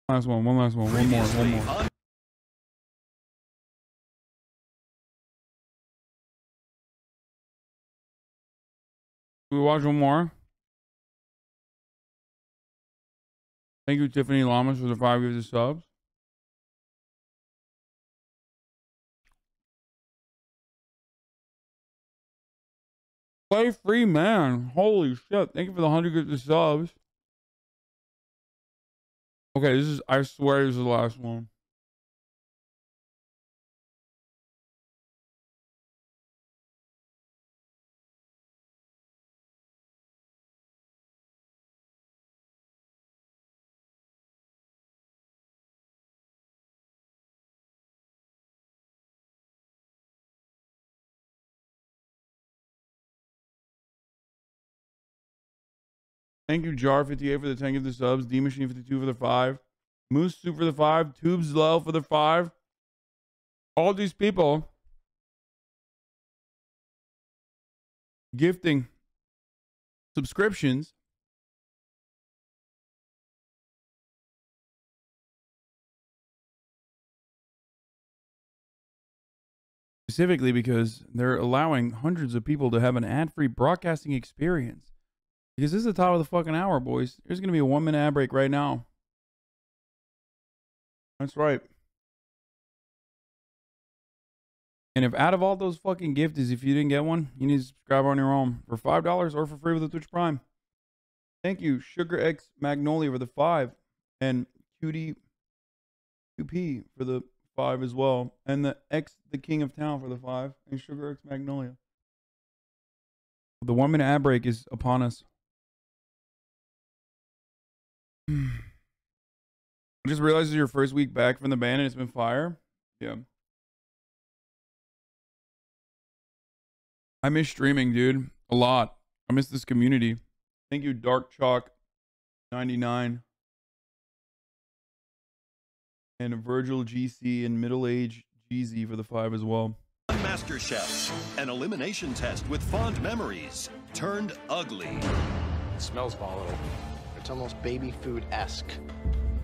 Last one, one last one, one more. We watch one more. Thank you, Tiffany Lamas, for the 5 years of subs. Play free, man. Holy shit. Thank you for the 100 years of subs. Okay, this is, I swear this is the last one. Thank you, Jar58 for the 10 of the subs. D Machine 52 for the 5. Moose Soup for the 5. Tubes Low for the 5. All these people gifting subscriptions. Specifically because they're allowing hundreds of people to have an ad-free broadcasting experience. Because this is the top of the fucking hour, boys. There's going to be a 1-minute ad break right now. That's right. And if out of all those fucking gifties, if you didn't get one, you need to subscribe on your own for $5 or for free with the Twitch Prime. Thank you, Sugar X Magnolia for the 5. And Cutie QP for the 5 as well. And the King of Town for the 5. And Sugar X Magnolia. The 1-minute ad break is upon us. I just realized it's your first week back from the ban and it's been fire. Yeah. I miss streaming, dude. A lot. I miss this community. Thank you, Dark Chalk 99. And Virgil GC and Middle Age GZ for the 5 as well. MasterChef, an elimination test with fond memories turned ugly. It smells volatile. It's almost baby food-esque.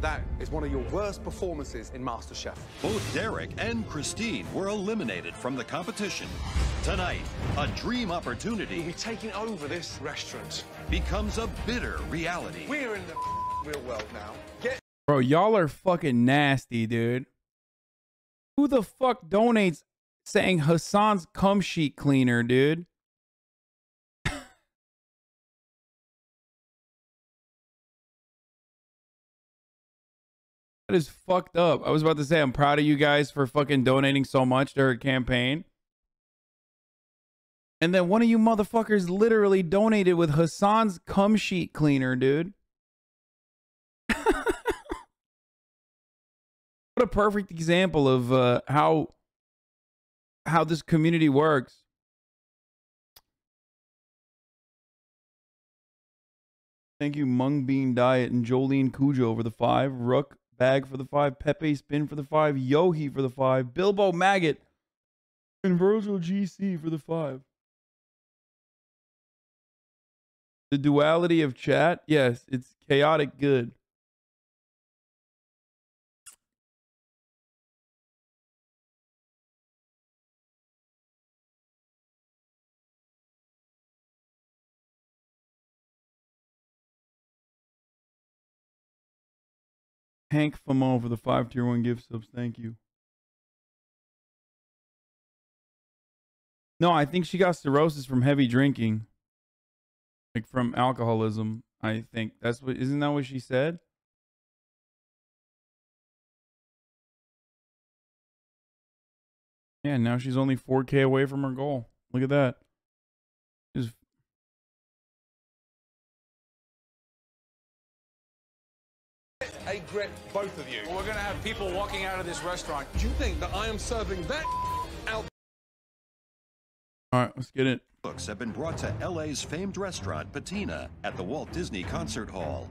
That is one of your worst performances in MasterChef. Both Derek and Christine were eliminated from the competition. Tonight, a dream opportunity You'll be taking over this restaurant. becomes a bitter reality. We're in the real world now. Bro, y'all are fucking nasty, dude. Who the fuck donates saying Hasan's cum sheet cleaner, dude? That is fucked up. I was about to say, I'm proud of you guys for fucking donating so much to her campaign. And then one of you motherfuckers literally donated with Hasan's cum sheet cleaner, dude. What a perfect example of how this community works. Thank you, Mung Bean Diet and Jolene Cujo over the 5. Rook Bag for the 5. Pepe Spin for the 5. Yohi for the 5. Bilbo Maggot and Virgil GC for the 5. The duality of chat. Yes, it's chaotic good. Hank Famo for the 5 tier 1 gift subs. Thank you. No, I think she got cirrhosis from heavy drinking. Like from alcoholism, I think. That's what, isn't that what she said? Yeah, now she's only 4K away from her goal. Look at that. Just A grip, both of you. We're going to have people walking out of this restaurant. Do you think that I am serving that out? all right, let's get it. Books have been brought to LA's famed restaurant, Patina, at the Walt Disney Concert Hall.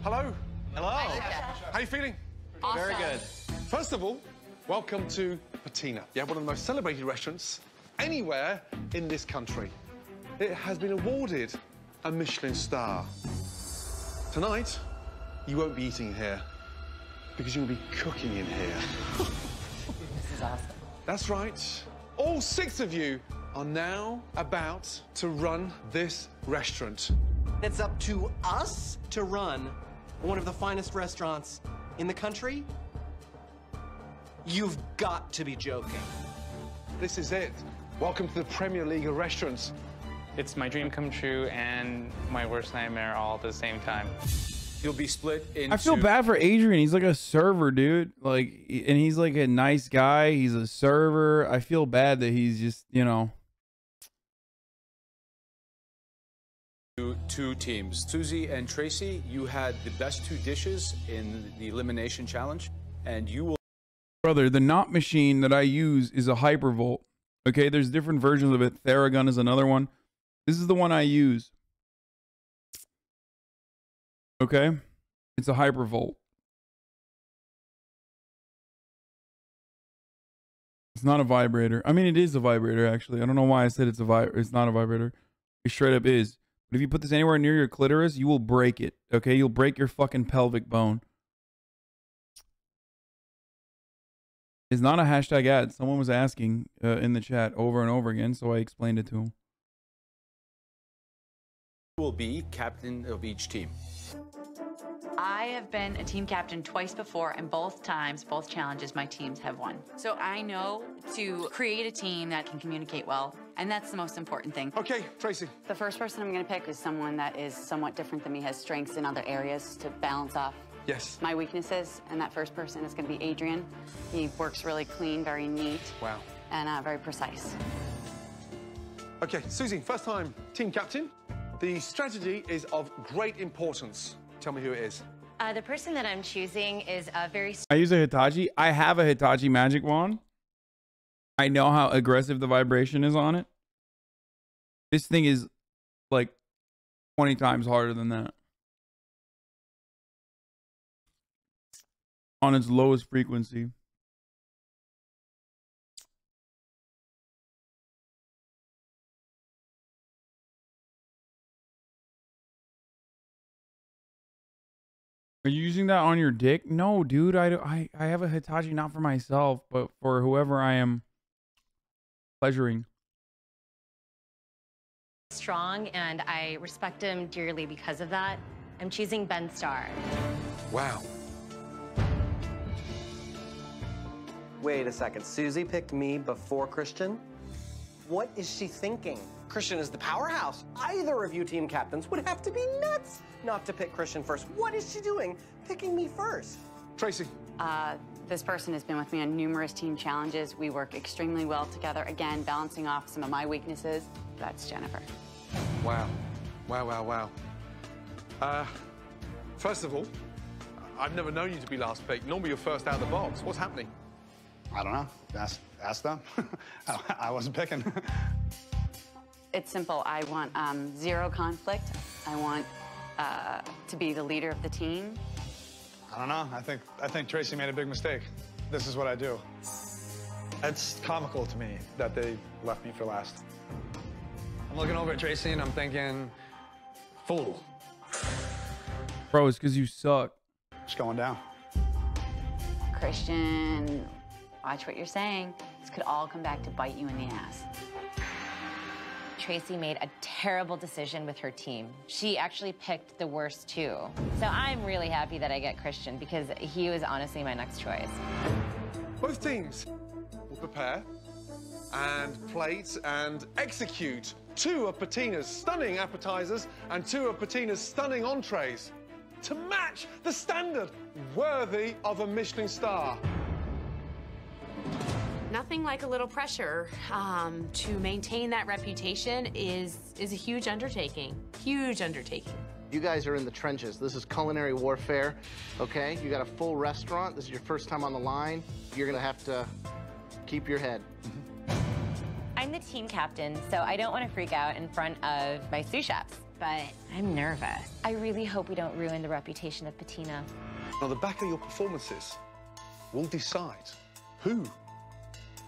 Hello? Hello. How you feeling? Awesome. Very good. First of all, welcome to Patina. Yeah, one of the most celebrated restaurants anywhere in this country. It has been awarded a Michelin star. Tonight, you won't be eating here because you'll be cooking in here. This is awesome. That's right. All 6 of you are now about to run this restaurant. It's up to us to run one of the finest restaurants in the country? You've got to be joking. This is it. Welcome to the Premier League of restaurants. It's my dream come true and my worst nightmare all at the same time. You'll be split into... I feel bad for Adrian. He's like a server, dude. Like, and he's like a nice guy. He's a server. I feel bad that he's just, you know. Two teams. Susie and Tracy, you had the best 2 dishes in the elimination challenge, and you will... Brother, the knot machine that I use is a Hypervolt. Okay, there's different versions of it. Theragun is another one. This is the one I use. Okay, it's a Hypervolt. It's not a vibrator. I mean, it is a vibrator, actually. I don't know why I said it's not a vibrator. It straight up is. But if you put this anywhere near your clitoris, you will break it. Okay, you'll break your fucking pelvic bone. It's not a hashtag ad. Someone was asking in the chat over and over again, so I explained it to him. will be captain of each team. I have been a team captain twice before, and both times, both challenges, my teams have won. So I know to create a team that can communicate well, and that's the most important thing. Okay, Tracy. The first person I'm going to pick is someone that is somewhat different than me, has strengths in other areas to balance off Yes. my weaknesses, and that first person is going to be Adrian. He works really clean, very neat. Wow. And very precise. Okay, Susie, first time team captain. The strategy is of great importance. Tell me who it is. The person that I'm choosing is a very... I use a Hitachi. I have a Hitachi magic wand. I know how aggressive the vibration is on it. This thing is like 20 times harder than that. On its lowest frequency. Are you using that on your dick? No, dude. I have a Hitachi not for myself, but for whoever I am pleasuring. strong, and I respect him dearly because of that. I'm choosing Ben Starr. Wow. Wait a second. Susie picked me before Christian? What is she thinking? Christian is the powerhouse. Either of you team captains would have to be nuts not to pick Christian first. What is she doing picking me first? Tracy. This person has been with me on numerous team challenges. We work extremely well together. Again, balancing off some of my weaknesses. That's Jennifer. Wow. Wow, wow, wow. First of all, I've never known you to be last pick. Normally you're first out of the box. What's happening? I don't know. Ask them. I wasn't picking. It's simple. I want zero conflict. I want to be the leader of the team. I don't know. I think Tracy made a big mistake. This is what I do. It's comical to me that they left me for last. I'm looking over at Tracy and I'm thinking, fool. Bro, it's because you suck. It's going down. Christian, watch what you're saying. This could all come back to bite you in the ass. Tracy made a terrible decision with her team. She actually picked the worst two. So I'm really happy that I get Christian because he was honestly my next choice. Both teams will prepare and plate and execute 2 of Patina's stunning appetizers and 2 of Patina's stunning entrees to match the standard worthy of a Michelin star. Nothing like a little pressure. To maintain that reputation is a huge undertaking. Huge undertaking. You guys are in the trenches. This is culinary warfare, okay? You got a full restaurant. This is your first time on the line. You're gonna have to keep your head. I'm the team captain, so I don't want to freak out in front of my sous chefs, but I'm nervous. I really hope we don't ruin the reputation of Patina. Now, the back of your performances will decide who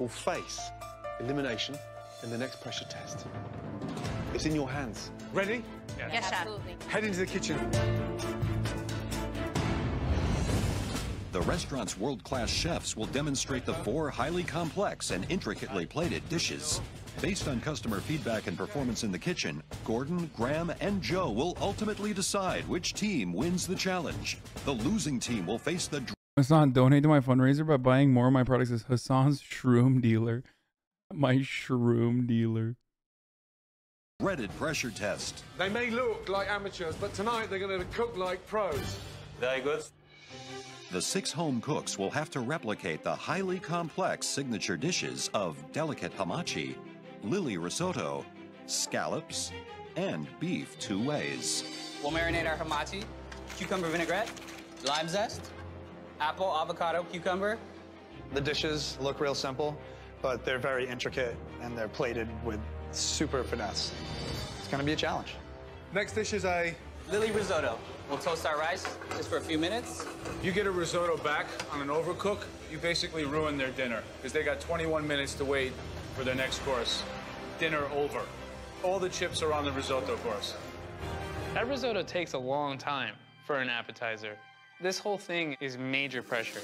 will face elimination in the next pressure test. It's in your hands. Ready? Yes, chef. Absolutely. Head into the kitchen. The restaurant's world-class chefs will demonstrate the 4 highly complex and intricately plated dishes. Based on customer feedback and performance in the kitchen, Gordon, Graham, and Joe will ultimately decide which team wins the challenge. The losing team will face the... Hasan, donate to my fundraiser by buying more of my products as Hasan's shroom dealer. My shroom dealer. dreaded pressure test. They may look like amateurs, but tonight they're going to cook like pros. Very good. The 6 home cooks will have to replicate the highly complex signature dishes of delicate hamachi, lily risotto, scallops, and beef 2 ways. We'll marinate our hamachi, cucumber vinaigrette, lime zest, apple, avocado, cucumber. The dishes look real simple, but they're very intricate and they're plated with super finesse. It's gonna be a challenge. Next dish is a lily risotto. We'll toast our rice just for a few minutes. You get a risotto back on an overcook, you basically ruin their dinner because they got 21 minutes to wait for their next course. Dinner over. All the chips are on the risotto course. That risotto takes a long time for an appetizer. This whole thing is major pressure.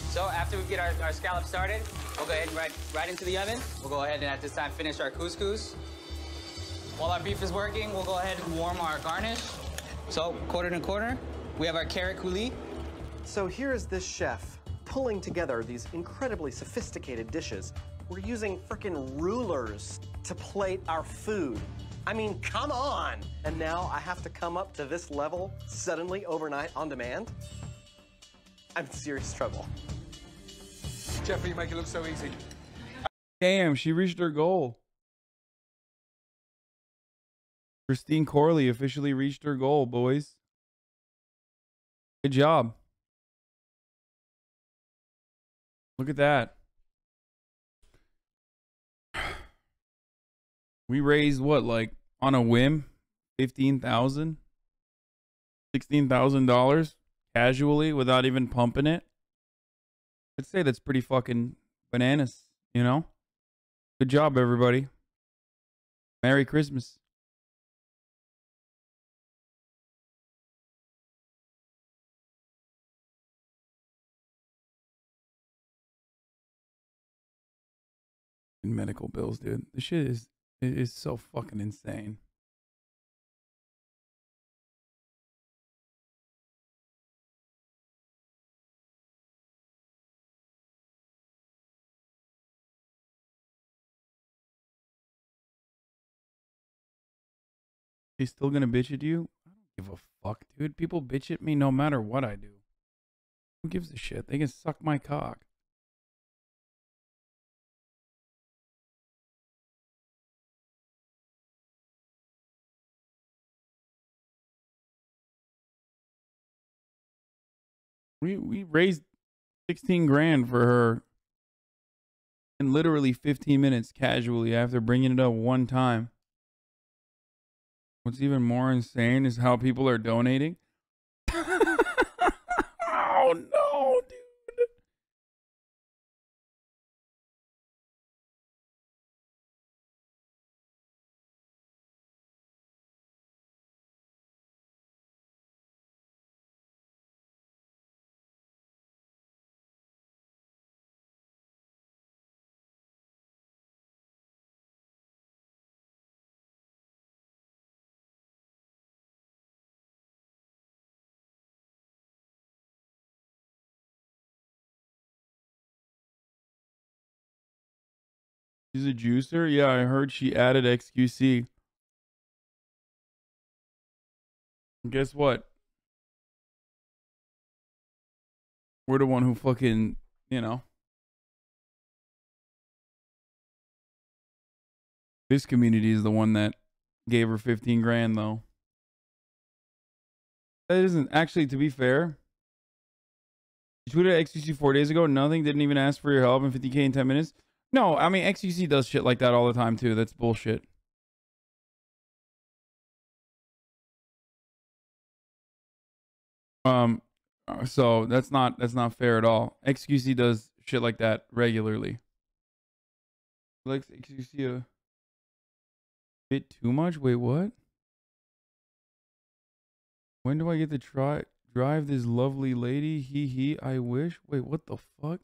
So after we get our scallops started, we'll go ahead and right into the oven. We'll go ahead and at this time finish our couscous. While our beef is working, we'll go ahead and warm our garnish. So quarter to quarter, we have our carrot coulis. So here is this chef pulling together these incredibly sophisticated dishes. We're using frickin' rulers to plate our food. I mean, come on! And now I have to come up to this level suddenly overnight on demand? I'm in serious trouble. Jeffrey, you make it look so easy. Damn, she reached her goal. Christine Corley officially reached her goal, boys. Good job. Look at that. We raised what, like on a whim, $15,000, $16,000 casually without even pumping it. I'd say that's pretty fucking bananas, you know? Good job, everybody. Merry Christmas. Medical bills, dude. This shit is so fucking insane. He's still gonna bitch at you? I don't give a fuck, dude. People bitch at me no matter what I do. Who gives a shit? They can suck my cock. We raised 16 grand for her in literally 15 minutes casually after bringing it up one time. What's even more insane is how people are donating. Oh no, dude. She's a juicer? Yeah, I heard she added XQC. And guess what? We're the one who fucking, you know. This community is the one that gave her 15 grand, though. That isn't actually, to be fair. You tweeted at XQC 4 days ago. Nothing. Didn't even ask for your help in 50K in 10 minutes. No, I mean, XQC does shit like that all the time, too. That's bullshit. So that's not fair at all. XQC does shit like that regularly. Likes XQC a bit too much? Wait, what? When do I get to drive this lovely lady. He, I wish. Wait, what the fuck?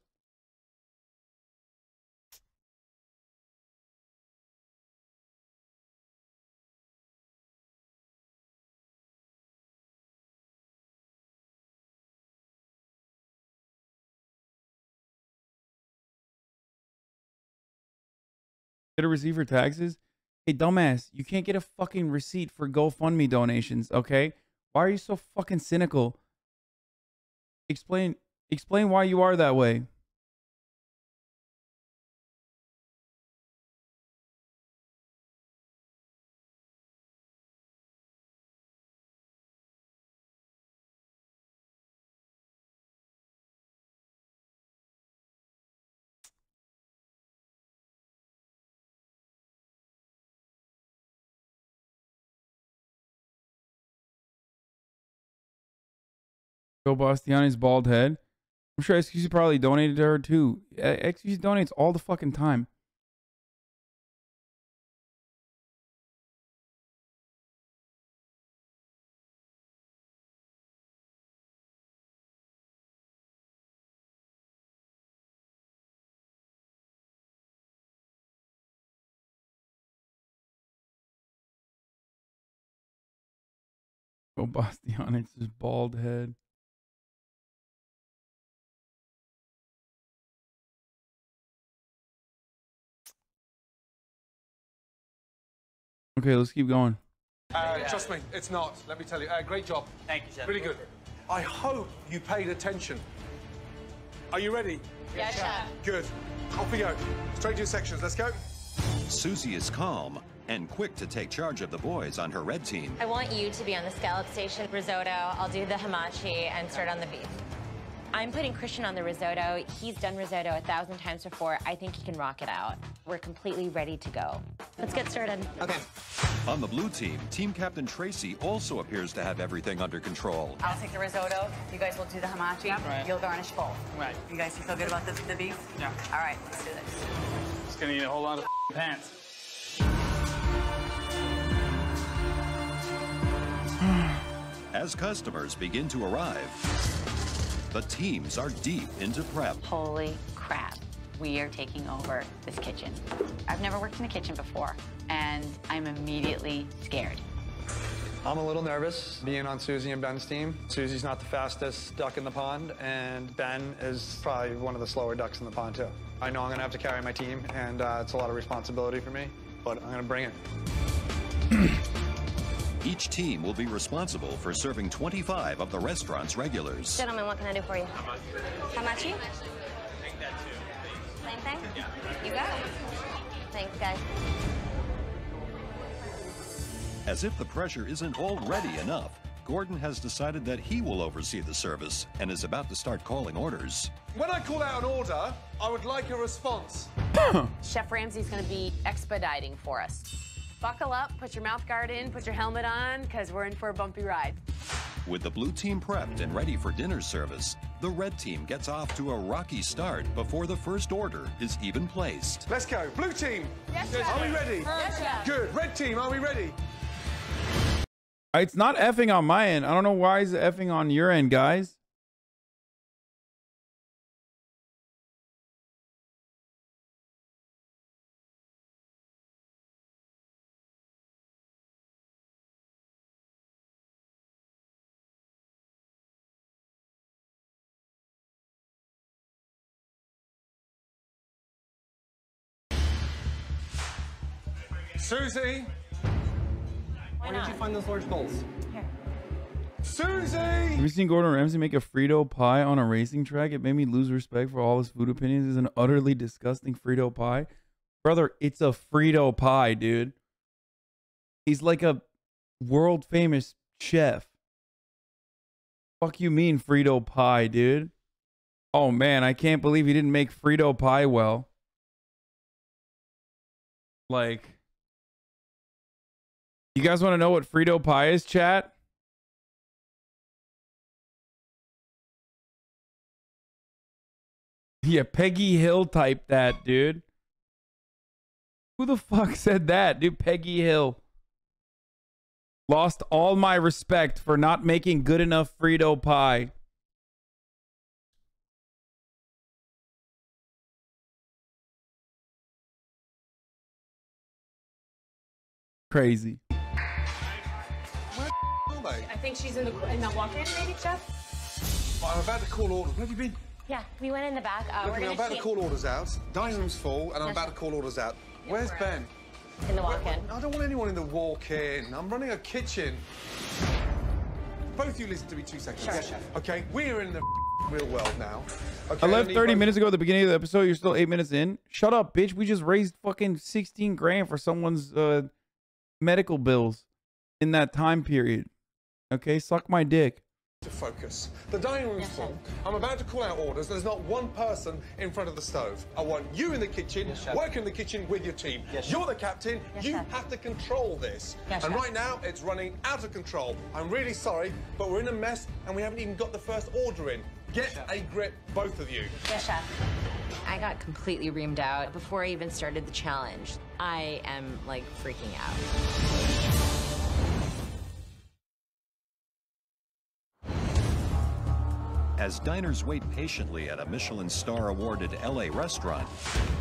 Get a receipt for taxes? Hey, dumbass, you can't get a fucking receipt for GoFundMe donations, okay? Why are you so fucking cynical? Explain why you are that way. Joe Bastiani's bald head. I'm sure XQC probably donated to her too. XQC donates all the fucking time. Joe Bastiani's bald head. Okay, let's keep going. Trust me, it's not. Let me tell you. Great job. Thank you, Chef. Really good. I hope you paid attention. Are you ready? Yes, Chef. Good. Off we go. Straight to your sections. Let's go. Susie is calm and quick to take charge of the boys on her red team. I want you to be on the scallop station, risotto. I'll do the hamachi and start on the beef. I'm putting Christian on the risotto. He's done risotto 1,000 times before. I think he can rock it out. We're completely ready to go. Let's get started. Okay. On the blue team, team captain Tracy also appears to have everything under control. I'll take the risotto. You guys will do the hamachi. Right. You'll garnish both. Right. You guys feel good about the beef? Yeah. All right, let's do this. Just gonna need to hold on to the pants. As customers begin to arrive, the teams are deep into prep. Holy crap. We are taking over this kitchen. I've never worked in a kitchen before, and I'm immediately scared. I'm a little nervous being on Susie and Ben's team. Susie's not the fastest duck in the pond, and Ben is probably one of the slower ducks in the pond, too. I know I'm going to have to carry my team, and it's a lot of responsibility for me, but I'm going to bring it. Each team will be responsible for serving 25 of the restaurant's regulars. Gentlemen, what can I do for you? Hamachi? Same thing? You got it. Thanks, guys. As if the pressure isn't already enough, Gordon has decided that he will oversee the service and is about to start calling orders. When I call out an order, I would like a response. Chef Ramsay's going to be expediting for us. Buckle up, put your mouth guard in, put your helmet on, because we're in for a bumpy ride. With the blue team prepped and ready for dinner service, the red team gets off to a rocky start before the first order is even placed. Let's go. Blue team. Yes, Are we ready? Yes, Chef. Good. Red team, are we ready? It's not effing on my end. I don't know why it's effing on your end, guys. Susie. Where did you find those large bowls? Here. Susie! Have you seen Gordon Ramsay make a Frito pie on a racing track? It made me lose respect for all his food opinions. It's an utterly disgusting Frito pie. Brother, it's a Frito pie, dude. He's like a world famous chef. Fuck you mean Frito pie, dude? Oh man, I can't believe he didn't make Frito pie well. Like, you guys want to know what Frito pie is, chat? Yeah, Peggy Hill type that, dude. Who the fuck said that, dude? Peggy Hill. Lost all my respect for not making good enough Frito pie. Crazy. Where are they? I think she's in the walk-in, maybe, Chef? I'm about to call orders. Where have you been? Yeah, we went in the back. Look, I'm about to call orders out. Dining room's full, and I'm about to call orders out. Where's Ben? In the walk-in. I don't want anyone in the walk-in. I'm running a kitchen. Both you listen to me 2 seconds. Sure. Yes, Chef. Okay, we're in the real world now. Okay, I left 30 minutes ago at the beginning of the episode. You're still 8 minutes in. Shut up, bitch. We just raised fucking 16 grand for someone's medical bills in that time period. Okay, suck my dick. To focus. The dining room's full. I'm about to call out orders. There's not one person in front of the stove. I want you in the kitchen, working in the kitchen with your team. You're the captain. You have to control this. And right now, it's running out of control. I'm really sorry, but we're in a mess and we haven't even got the first order in. Get a grip, both of you. Yes, Chef. I got completely reamed out before I even started the challenge. I am, like, freaking out. As diners wait patiently at a Michelin star awarded LA restaurant,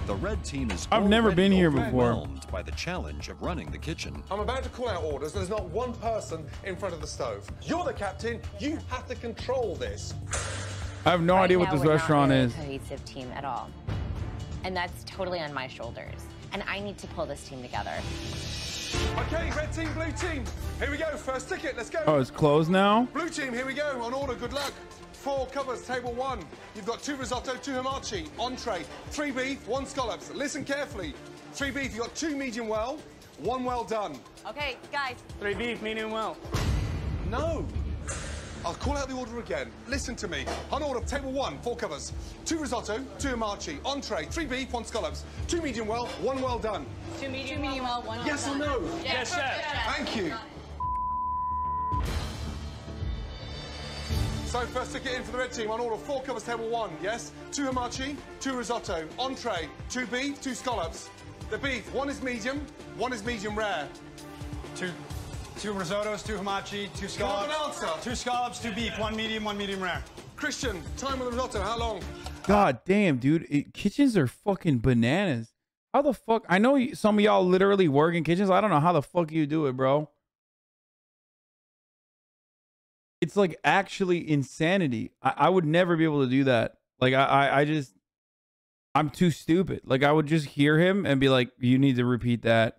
the red team is I've never been here before. overwhelmed by the challenge of running the kitchen. I'm about to call out orders. There's not one person in front of the stove. You're the captain. You have to control this. I have no idea what this restaurant is. We're not a cohesive team at all. And that's totally on my shoulders. And I need to pull this team together. Okay, red team, blue team. Here we go. First ticket. Let's go. Oh, it's closed now? Blue team, here we go. On order. Good luck. 4 covers, table 1. You've got 2 risotto, 2 hamachi, entree, 3 beef, 1 scallops. Listen carefully. 3 beef, you've got 2 medium well, 1 well done. Okay, guys. 3 beef, medium well. No. I'll call out the order again. Listen to me. On order, table 1, 4 covers, 2 risotto, 2 hamachi, entree, 3 beef, 1 scallops, 2 medium well, 1 well done. 2 medium well, 1 Yes or no? Yes, chef. Thank you. So first ticket in for the red team. On order, 4 covers, table 1, yes? 2 hamachi, 2 risotto, entree, 2 beef, 2 scallops. The beef, 1 is medium, 1 is medium rare. 2 risottos, 2 hamachi, 2 Can I have an scallops. answer? 2 scallops, 2 beef, 1 medium rare. Christian, time on the risotto, how long? God damn, dude. Kitchens are fucking bananas. How the fuck? I know some of y'all literally work in kitchens. I don't know how the fuck you do it, bro. It's like actually insanity. I would never be able to do that. Like I'm too stupid. Like I would just hear him and be like, you need to repeat that.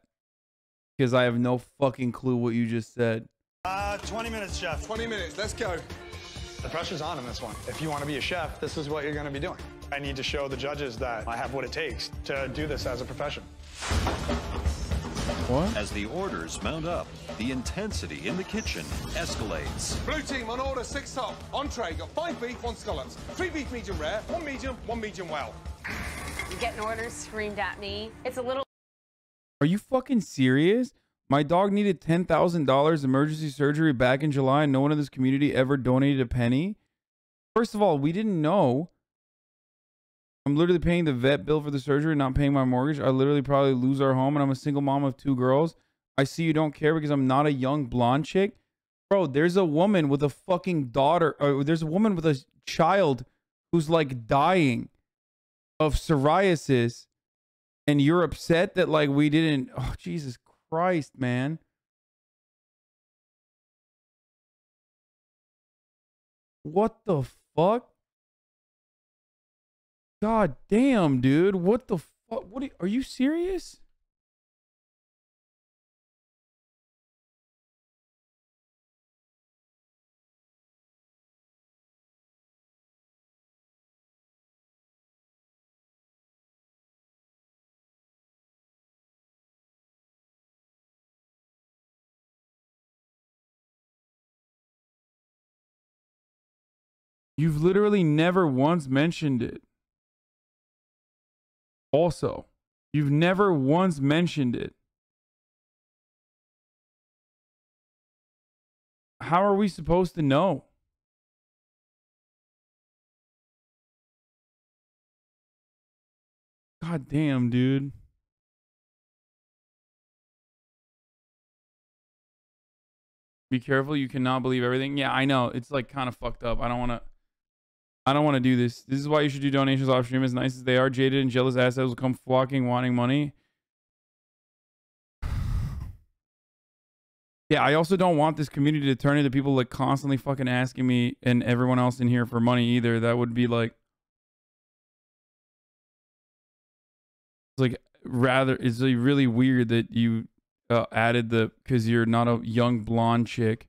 Because I have no fucking clue what you just said. 20 minutes, chef. 20 minutes, let's go. The pressure's on in this one. If you want to be a chef, this is what you're going to be doing. I need to show the judges that I have what it takes to do this as a profession. What? As the orders mount up, the intensity in the kitchen escalates. Blue team, on order, 6 top. Entree, got 5 beef, 1 scallops. 3 beef medium rare, 1 medium well. You're getting orders screamed at me. It's a little... Are you fucking serious? My dog needed $10,000 emergency surgery back in July and no one in this community ever donated a penny. First of all, we didn't know. I'm literally paying the vet bill for the surgery, not paying my mortgage. I literally probably lose our home and I'm a single mom of 2 girls. I see you don't care because I'm not a young blonde chick. Bro, there's a woman with a fucking daughter. There's a woman with a child who's like dying of psoriasis. And you're upset that like we didn't. Oh, Jesus Christ, man. What the fuck? God damn, dude. What the fuck? What are you serious? You've literally never once mentioned it. Also, you've never once mentioned it. How are we supposed to know? God damn, dude. Be careful. You cannot believe everything. Yeah, I know. It's like kind of fucked up. I don't want to do this. This is why you should do donations off stream. As nice as they are, jaded and jealous assholes will come flocking, wanting money. Yeah, I also don't want this community to turn into people like constantly fucking asking me and everyone else in here for money either. That would be like, it's like really weird that you added the, because you're not a young blonde chick.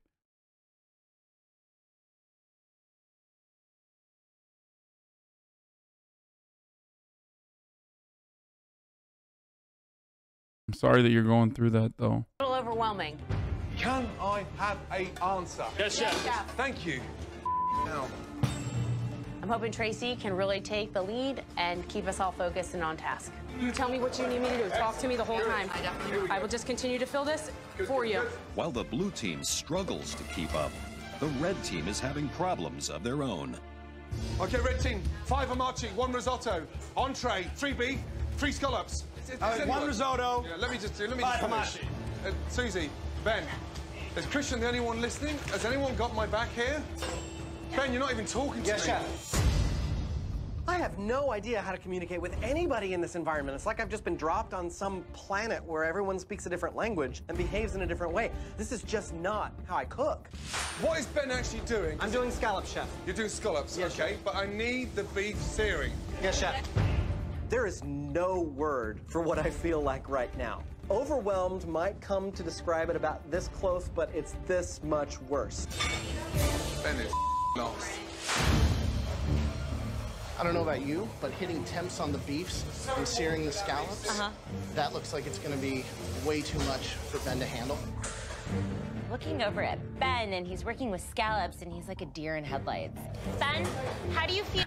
I'm sorry that you're going through that though. A little overwhelming. Can I have an answer? Yes, chef. Thank you. Now. I'm hoping Tracy can really take the lead and keep us all focused and on task. You tell me what you need me to do. Talk to me the whole time. I will just continue to fill this for you. While the blue team struggles to keep up, the red team is having problems of their own. Okay, red team, 5 hamachi, 1 risotto, entree, 3 beef, 3 scallops. 1 risotto. Yeah, let me just 5 finish. hamachi. Susie, Ben, is Christian the only one listening? Has anyone got my back here? Ben, you're not even talking to me. Chef. I have no idea how to communicate with anybody in this environment. It's like I've just been dropped on some planet where everyone speaks a different language and behaves in a different way. This is just not how I cook. What is Ben actually doing? I'm doing scallops, Chef. You're doing scallops, Yes, okay, Chef. but I need the beef searing. Yes, Chef. There is no word for what I feel like right now. Overwhelmed might come to describe it about this close, but it's this much worse. Ben is lost. I don't know about you, but hitting temps on the beefs and searing the scallops, that looks like it's going to be way too much for Ben to handle. Looking over at Ben, and he's working with scallops, and he's like a deer in headlights. Ben, how do you feel?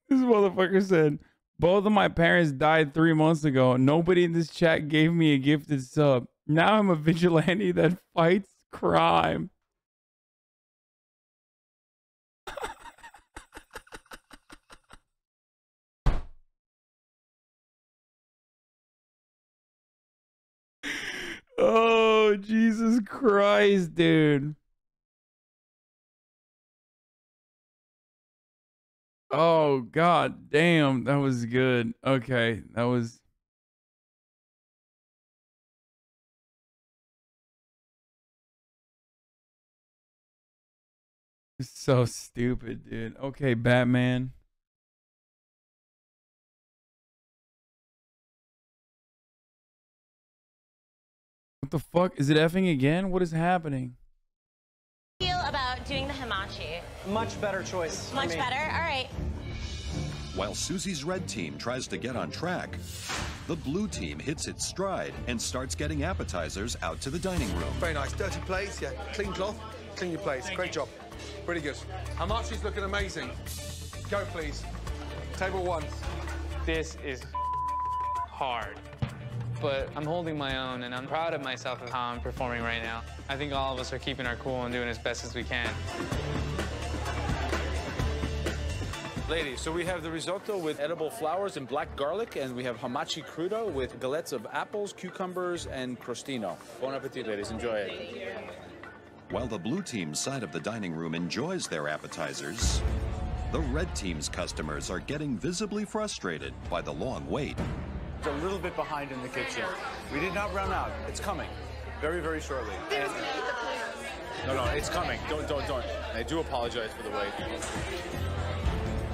This motherfucker said, both of my parents died 3 months ago. Nobody in this chat gave me a gifted sub. Now I'm a vigilante that fights crime. Oh, Jesus Christ, dude. Oh, God damn. That was good. Okay. That was. So stupid, dude. Okay, Batman. What the fuck? Is it effing again? What is happening? Feel about doing the hamachi? Much better choice. Much better? All right. While Susie's red team tries to get on track, the blue team hits its stride and starts getting appetizers out to the dining room. Very nice. Dirty plates, yeah. Clean cloth, clean your plates. Great job. Pretty good. Hamachi's looking amazing. Go, please. Table 1. This is hard, but I'm holding my own, and I'm proud of myself of how I'm performing right now. I think all of us are keeping our cool and doing as best as we can. Ladies, so we have the risotto with edible flowers and black garlic, and we have hamachi crudo with galettes of apples, cucumbers, and crostino. Bon appetit, ladies. Enjoy it. While the blue team's side of the dining room enjoys their appetizers, the red team's customers are getting visibly frustrated by the long wait. It's a little bit behind in the kitchen. We did not run out. It's coming very, very shortly. No, it's coming. Don't. I do apologize for the wait.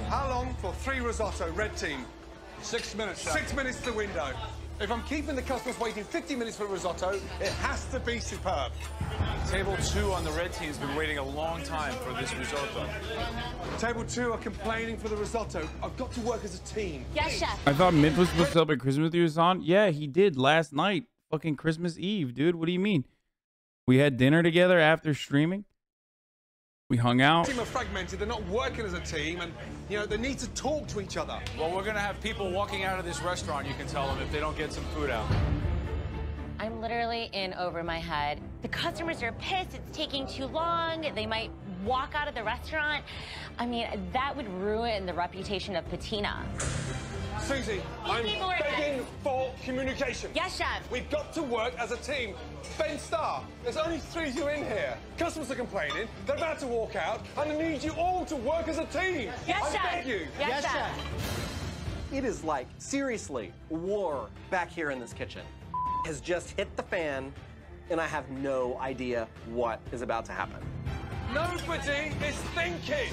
How long for 3 risotto, red team? 6 minutes, Chef. 6 minutes to window. If I'm keeping the customers waiting 50 minutes for risotto, it has to be superb. Table 2 on the red team's been waiting a long time for this risotto. Table 2 are complaining for the risotto. I've got to work as a team. Yes, Chef. I thought Myth was supposed to celebrate Christmas with you, Hasan. Yeah, he did last night. Fucking Christmas Eve, dude. What do you mean? We had dinner together after streaming. We hung out. The team are fragmented. They're not working as a team, and you know they need to talk to each other. Well, we're gonna have people walking out of this restaurant, you can tell them, if they don't get some food out. I'm literally in over my head. The customers are pissed. It's taking too long. They might walk out of the restaurant. I mean, that would ruin the reputation of Patina. Susie, I'm begging for communication. Yes, Chef. We've got to work as a team. Ben Starr, there's only 3 of you in here. Customers are complaining, they're about to walk out, and I need you all to work as a team. Yes, Chef. I beg you. Yes, Chef. It is like, seriously, war back here in this kitchen. Has just hit the fan, and I have no idea what is about to happen. Nobody is thinking.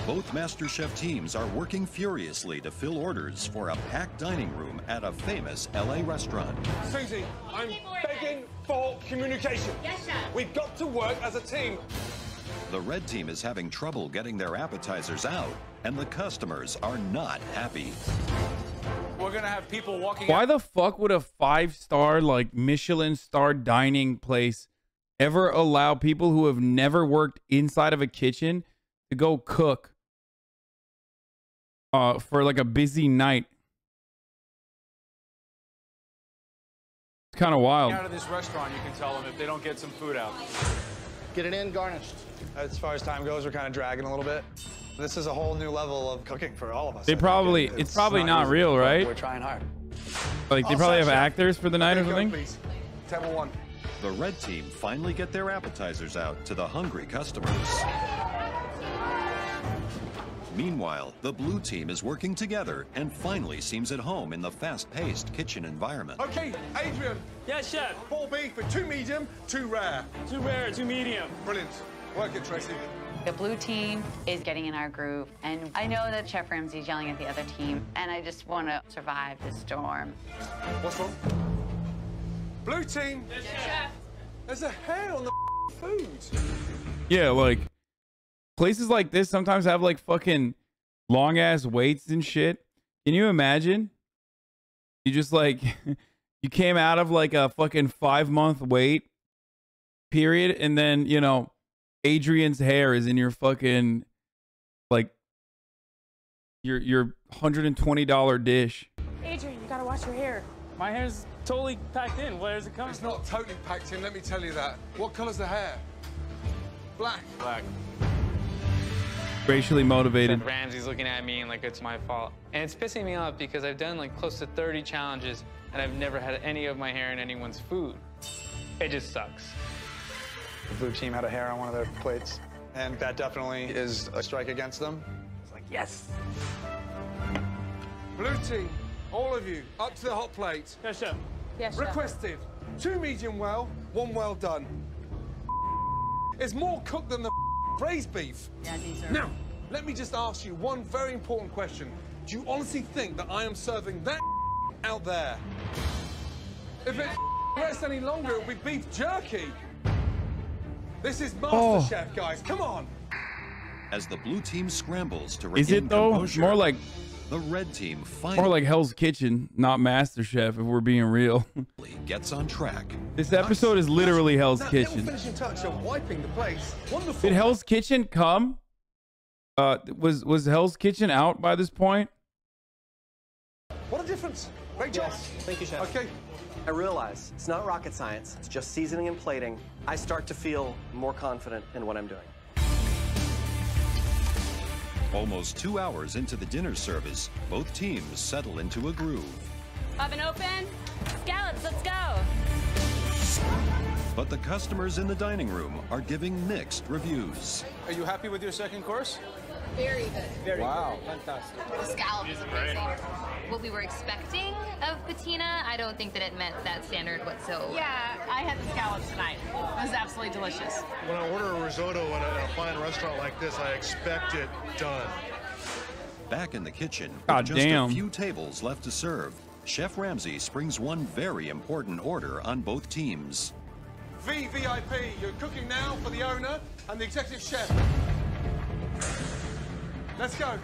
Both MasterChef teams are working furiously to fill orders for a packed dining room at a famous LA restaurant. Susie, I'm begging for communication. Yes, Chef. We've got to work as a team. The red team is having trouble getting their appetizers out, and the customers are not happy. We're gonna have people walking. Why the fuck would a 5-star, like Michelin star dining place ever allow people who have never worked inside of a kitchen to go cook for like a busy night? It's kind of wild. Out of this restaurant, you can tell them if they don't get some food out. Get it in, garnished. As far as time goes, we're kind of dragging a little bit. This is a whole new level of cooking for all of us. They probably, it's probably not easy, real, but right? We're trying hard. Like they probably have actors for the night or something. Please. Table 1. The red team finally get their appetizers out to the hungry customers. Meanwhile, the blue team is working together and finally seems at home in the fast-paced kitchen environment. Okay, Adrian. Yes, Chef. 4 beef with 2 medium, 2 rare. 2 rare, 2 medium. Brilliant. Work it, Tracy. The blue team is getting in our groove, and I know that Chef Ramsay is yelling at the other team, and I just want to survive the storm. What's wrong? Blue team. Yes, Chef. There's a hair on the food. Yeah, like places like this sometimes have like fucking long ass waits and shit. Can you imagine? You just like you came out of like a fucking 5-month wait period, and then you know Adrian's hair is in your fucking like your $120 dish. Adrian, you gotta wash your hair. My hair's totally packed in. Where is it coming It's from? not totally packed in, let me tell you that. What colour's the hair? Black. Black. Racially motivated. Ramsay's looking at me and like it's my fault. And it's pissing me off because I've done like close to 30 challenges and I've never had any of my hair in anyone's food. It just sucks. The blue team had a hair on one of their plates, and that definitely is a strike against them. It's like, yes. Blue team, all of you, up to the hot plate. Yes, Chef. Yes, Chef. Requested. 2 medium well, 1 well done. It's more cooked than the braised beef. Yeah, these are... Now, let me just ask you one very important question. Do you honestly think that I am serving that out there? If it rests any longer, it'll be beef jerky. This is MasterChef, guys. Come on. As the blue team scrambles to Is regain it though? composure, More like the red team more finally like Hell's Kitchen, not MasterChef, if we're being real. gets on track. This episode is literally Hell's That little Kitchen. finishing touch of wiping the place. Wonderful. Did Hell's Kitchen come? Was Hell's Kitchen out by this point? What a difference. Great job. Thank you, Chef. Okay. I realize it's not rocket science. It's just seasoning and plating. I start to feel more confident in what I'm doing. Almost 2 hours into the dinner service, both teams settle into a groove. Oven open. Scallops, let's go. But the customers in the dining room are giving mixed reviews. Are you happy with your second course? Very good. Very wow. Fantastic. The scallop is amazing. What we were expecting of patina, I don't think that it met that standard whatsoever. Yeah, I had the scallops tonight. It was absolutely delicious. When I order a risotto at a fine restaurant like this, I expect it done. Back in the kitchen, God with just damn. a few tables left to serve, Chef Ramsay springs one very important order on both teams. VVIP, you're cooking now for the owner and the executive chef. Let's go.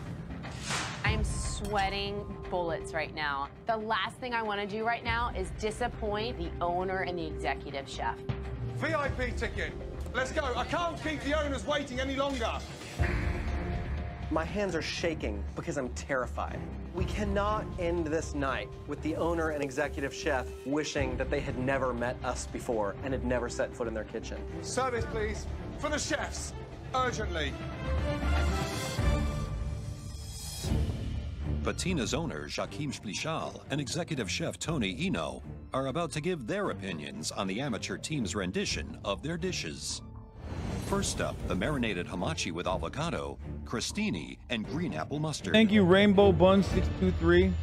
I'm sweating bullets right now. The last thing I want to do right now is disappoint the owner and the executive chef. VIP ticket. Let's go. I can't keep the owners waiting any longer. My hands are shaking because I'm terrified. We cannot end this night with the owner and executive chef wishing that they had never met us before and had never set foot in their kitchen. Service, please, for the chefs, urgently. Patina's owner, Joachim Splichal, and executive chef Tony Eno are about to give their opinions on the amateur team's rendition of their dishes. First up, the marinated hamachi with avocado, crostini, and green apple mustard. Thank you, Rainbow Bun 623.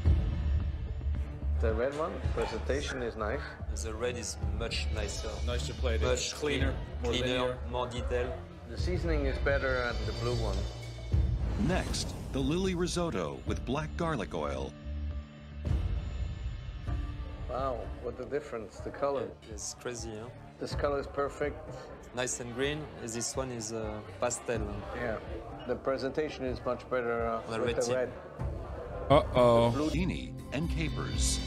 The red one, presentation is nice. The red is much nicer. Nicer plated. Much cleaner, more linear. more detailed. The seasoning is better than the blue one. Next, the lily risotto with black garlic oil. Wow, what a difference, the color. It's crazy, huh? This color is perfect. Nice and green. This one is pastel. Yeah, the presentation is much better The with red the team. red. Uh-oh. Blue and capers.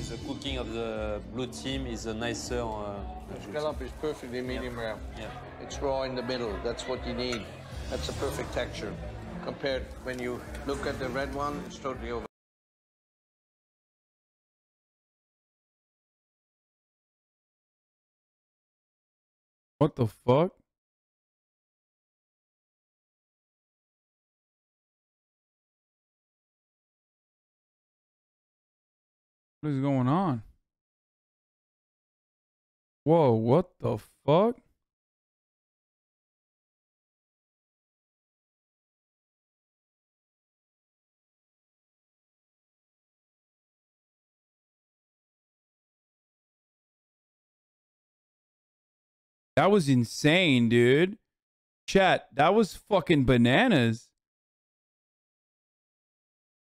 The cooking of the blue team is a nicer. The scallop is perfectly medium rare. Yeah. It's raw in the middle. That's what you need. That's a perfect texture. Compared when you look at the red one, it's totally over. What the fuck? What is going on? Whoa, what the fuck? That was insane, dude. Chat, that was fucking bananas.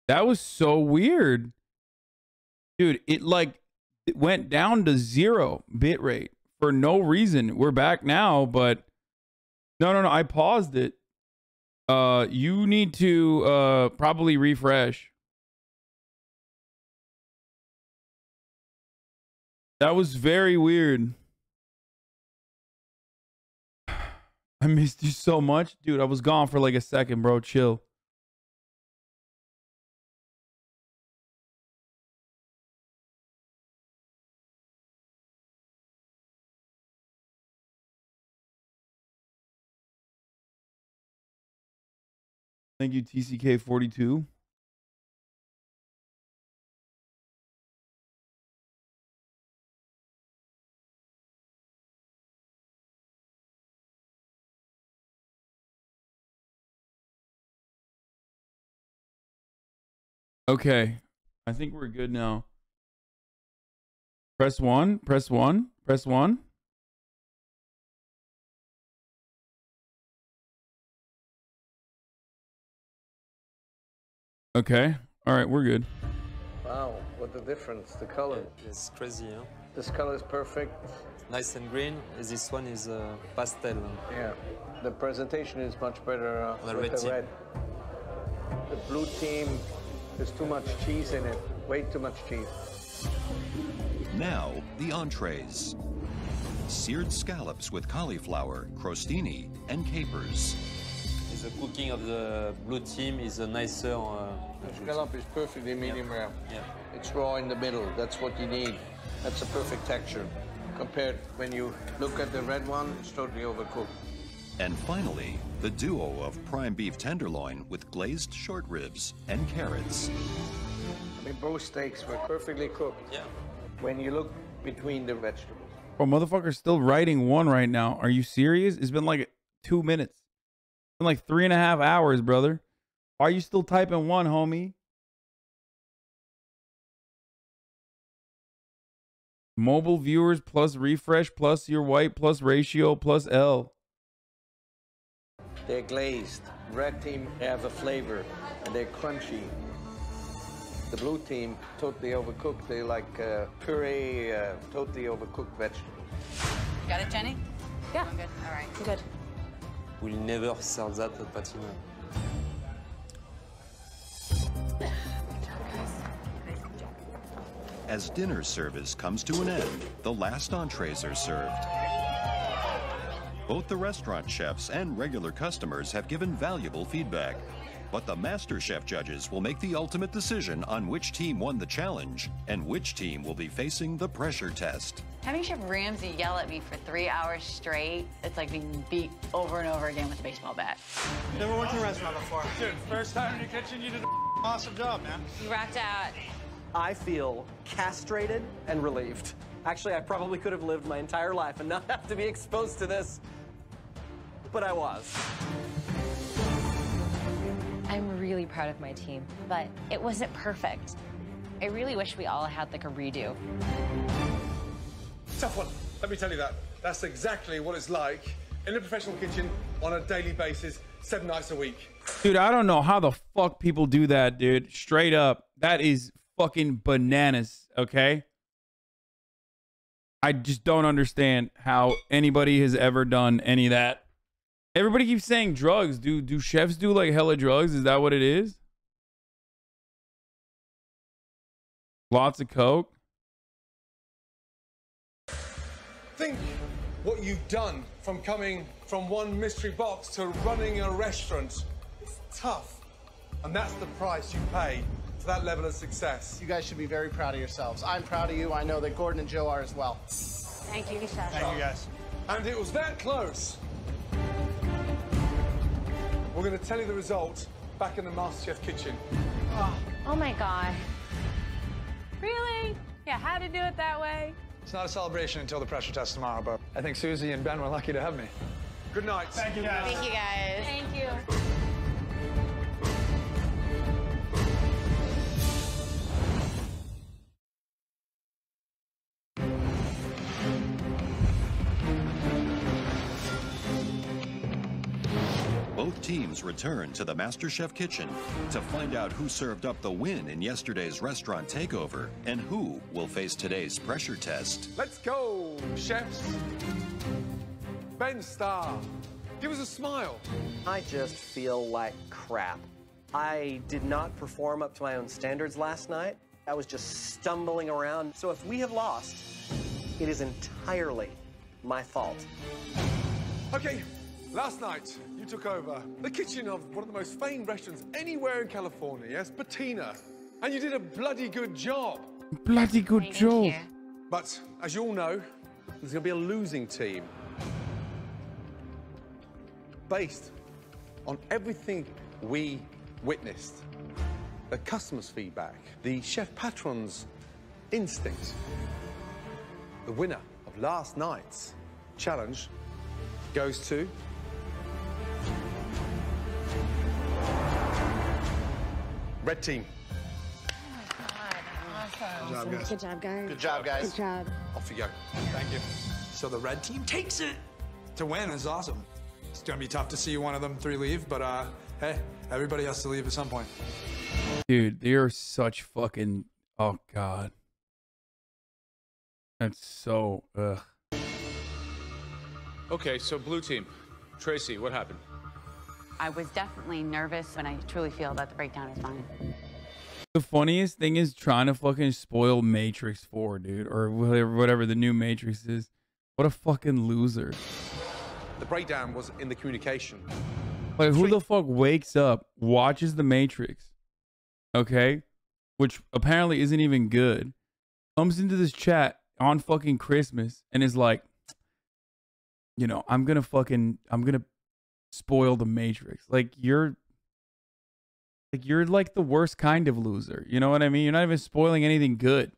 That was so weird. Dude, it went down to 0 bitrate for no reason. We're back now, but no, I paused it. You need to probably refresh. That was very weird. I missed you so much. Dude, I was gone for like a second, bro. Chill. Thank you, TCK42. Okay, I think we're good now. Press 1, press 1, press 1. Okay, all right, we're good. Wow, what a difference, the color. It's crazy, huh? This color is perfect. Nice and green. This one is pastel. Yeah, the presentation is much better The with red the team. red. The blue team, there's too much cheese in it. Way too much cheese. Now, the entrees. Seared scallops with cauliflower, crostini, and capers. The cooking of the blue team is a nicer. The scallop is perfectly medium rare. Yeah. It's raw in the middle. That's what you need. That's a perfect texture. Compared when you look at the red one, it's totally overcooked. And finally, the duo of prime beef tenderloin with glazed short ribs and carrots. I mean, both steaks were perfectly cooked. Yeah. When you look between the vegetables. Bro, motherfucker's still writing 1 right now. Are you serious? It's been like 2 minutes. It's been like 3.5 hours, brother. Why are you still typing 1, homie? Mobile viewers plus refresh plus your white plus ratio plus L. They're glazed. Red team have a flavor, and they're crunchy. The blue team, totally overcooked. They like puree, totally overcooked vegetables. Got it, Jenny? Yeah. I'm good. All right. Good. We'll never serve that at Patina. As dinner service comes to an end, the last entrees are served. Both the restaurant chefs and regular customers have given valuable feedback. But the MasterChef judges will make the ultimate decision on which team won the challenge and which team will be facing the pressure test. Having Chef Ramsay yell at me for 3 hours straight, it's like being beat over and over again with a baseball bat. Never worked in a restaurant before. Dude, first time in your kitchen, you did an awesome job, man. You rocked out. I feel castrated and relieved. Actually, I probably could have lived my entire life and not have to be exposed to this, but I was. I'm really proud of my team, but it wasn't perfect. I really wish we all had like a redo. Tough one, let me tell you that. That's exactly what it's like in a professional kitchen on a daily basis, 7 nights a week. Dude, I don't know how the fuck people do that, dude. Straight up. That is fucking bananas, okay? I just don't understand how anybody has ever done any of that. Everybody keeps saying drugs. Do chefs do like hella drugs? Is that what it is? Lots of coke? Think what you've done from coming from one mystery box to running a restaurant. It's tough. And that's the price you pay for that level of success. You guys should be very proud of yourselves. I'm proud of you. I know that Gordon and Joe are as well. Thank you, Chef. Thank you, guys. And it was that close. We're going to tell you the result back in the MasterChef kitchen. Oh my God. Really? Yeah, how to do it that way? It's not a celebration until the pressure test tomorrow, but I think Susie and Ben were lucky to have me. Good night. Thank you, guys. Thank you, guys. Thank you. Both teams return to the MasterChef kitchen to find out who served up the win in yesterday's restaurant takeover and who will face today's pressure test. Let's go, chefs. Ben Starr, give us a smile. I just feel like crap. I did not perform up to my own standards last night. I was just stumbling around. So if we have lost, it is entirely my fault. Okay, last night you took over the kitchen of one of the most famed restaurants anywhere in California, yes, Patina. And you did a bloody good job. Bloody good job. But as you all know, there's going to be a losing team. Based on everything we witnessed, the customers' feedback, the chef patron's instinct, the winner of last night's challenge goes to red team. Good job, guys. Good job, guys. Good job, guys. Good job. Off you go. Thank you. So the red team takes it. To win is awesome. It's gonna be tough to see one of them 3 leave, but hey, everybody has to leave at some point. Dude, they are such fucking... Oh, God. That's so... Ugh. Okay, so blue team. Tracy, what happened? I was definitely nervous, and I truly feel that the breakdown is mine. The funniest thing is trying to fucking spoil Matrix 4, dude. Or whatever the new Matrix is. What a fucking loser. The breakdown was in the communication. Like, who the fuck wakes up, watches The Matrix, okay, which apparently isn't even good, comes into this chat on fucking Christmas and is like, you know, I'm gonna spoil The Matrix. Like, you're like the worst kind of loser. You know what I mean? You're not even spoiling anything good.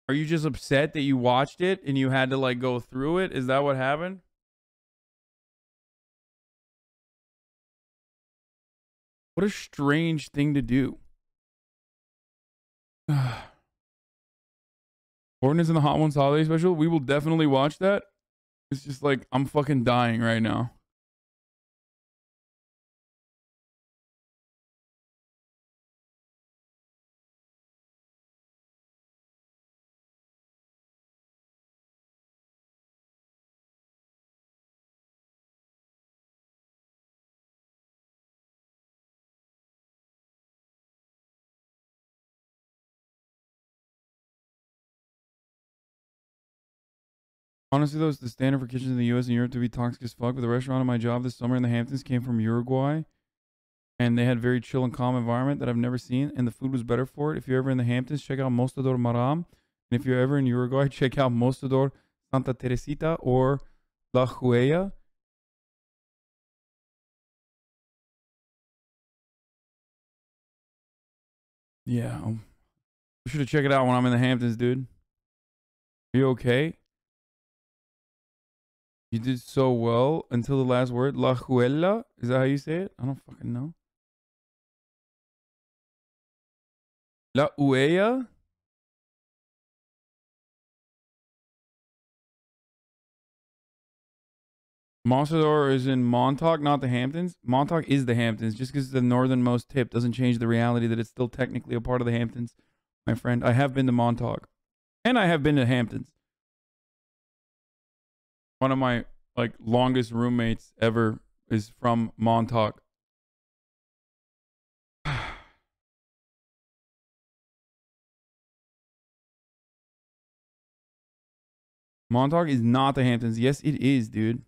Are you just upset that you watched it and you had to like go through it? Is that what happened? What a strange thing to do. Gordon is in the Hot Ones holiday special. We will definitely watch that. It's just like, I'm fucking dying right now. Honestly, though, it's the standard for kitchens in the U.S. and Europe to be toxic as fuck. But the restaurant of my job this summer in the Hamptons came from Uruguay, and they had very chill and calm environment that I've never seen, and the food was better for it. If you're ever in the Hamptons, check out Mostador Maram, and if you're ever in Uruguay, check out Mostador Santa Teresita or La Huella. Yeah, we should check it out when I'm in the Hamptons, dude. Are you okay? You did so well until the last word. La Huella? Is that how you say it? I don't fucking know. La Huella? Mostador is in Montauk, not the Hamptons. Montauk is the Hamptons. Just because it's the northernmost tip doesn't change the reality that it's still technically a part of the Hamptons, my friend. I have been to Montauk. And I have been to Hamptons. One of my longest roommates ever is from Montauk. Montauk is not the Hamptons. Yes, it is, dude.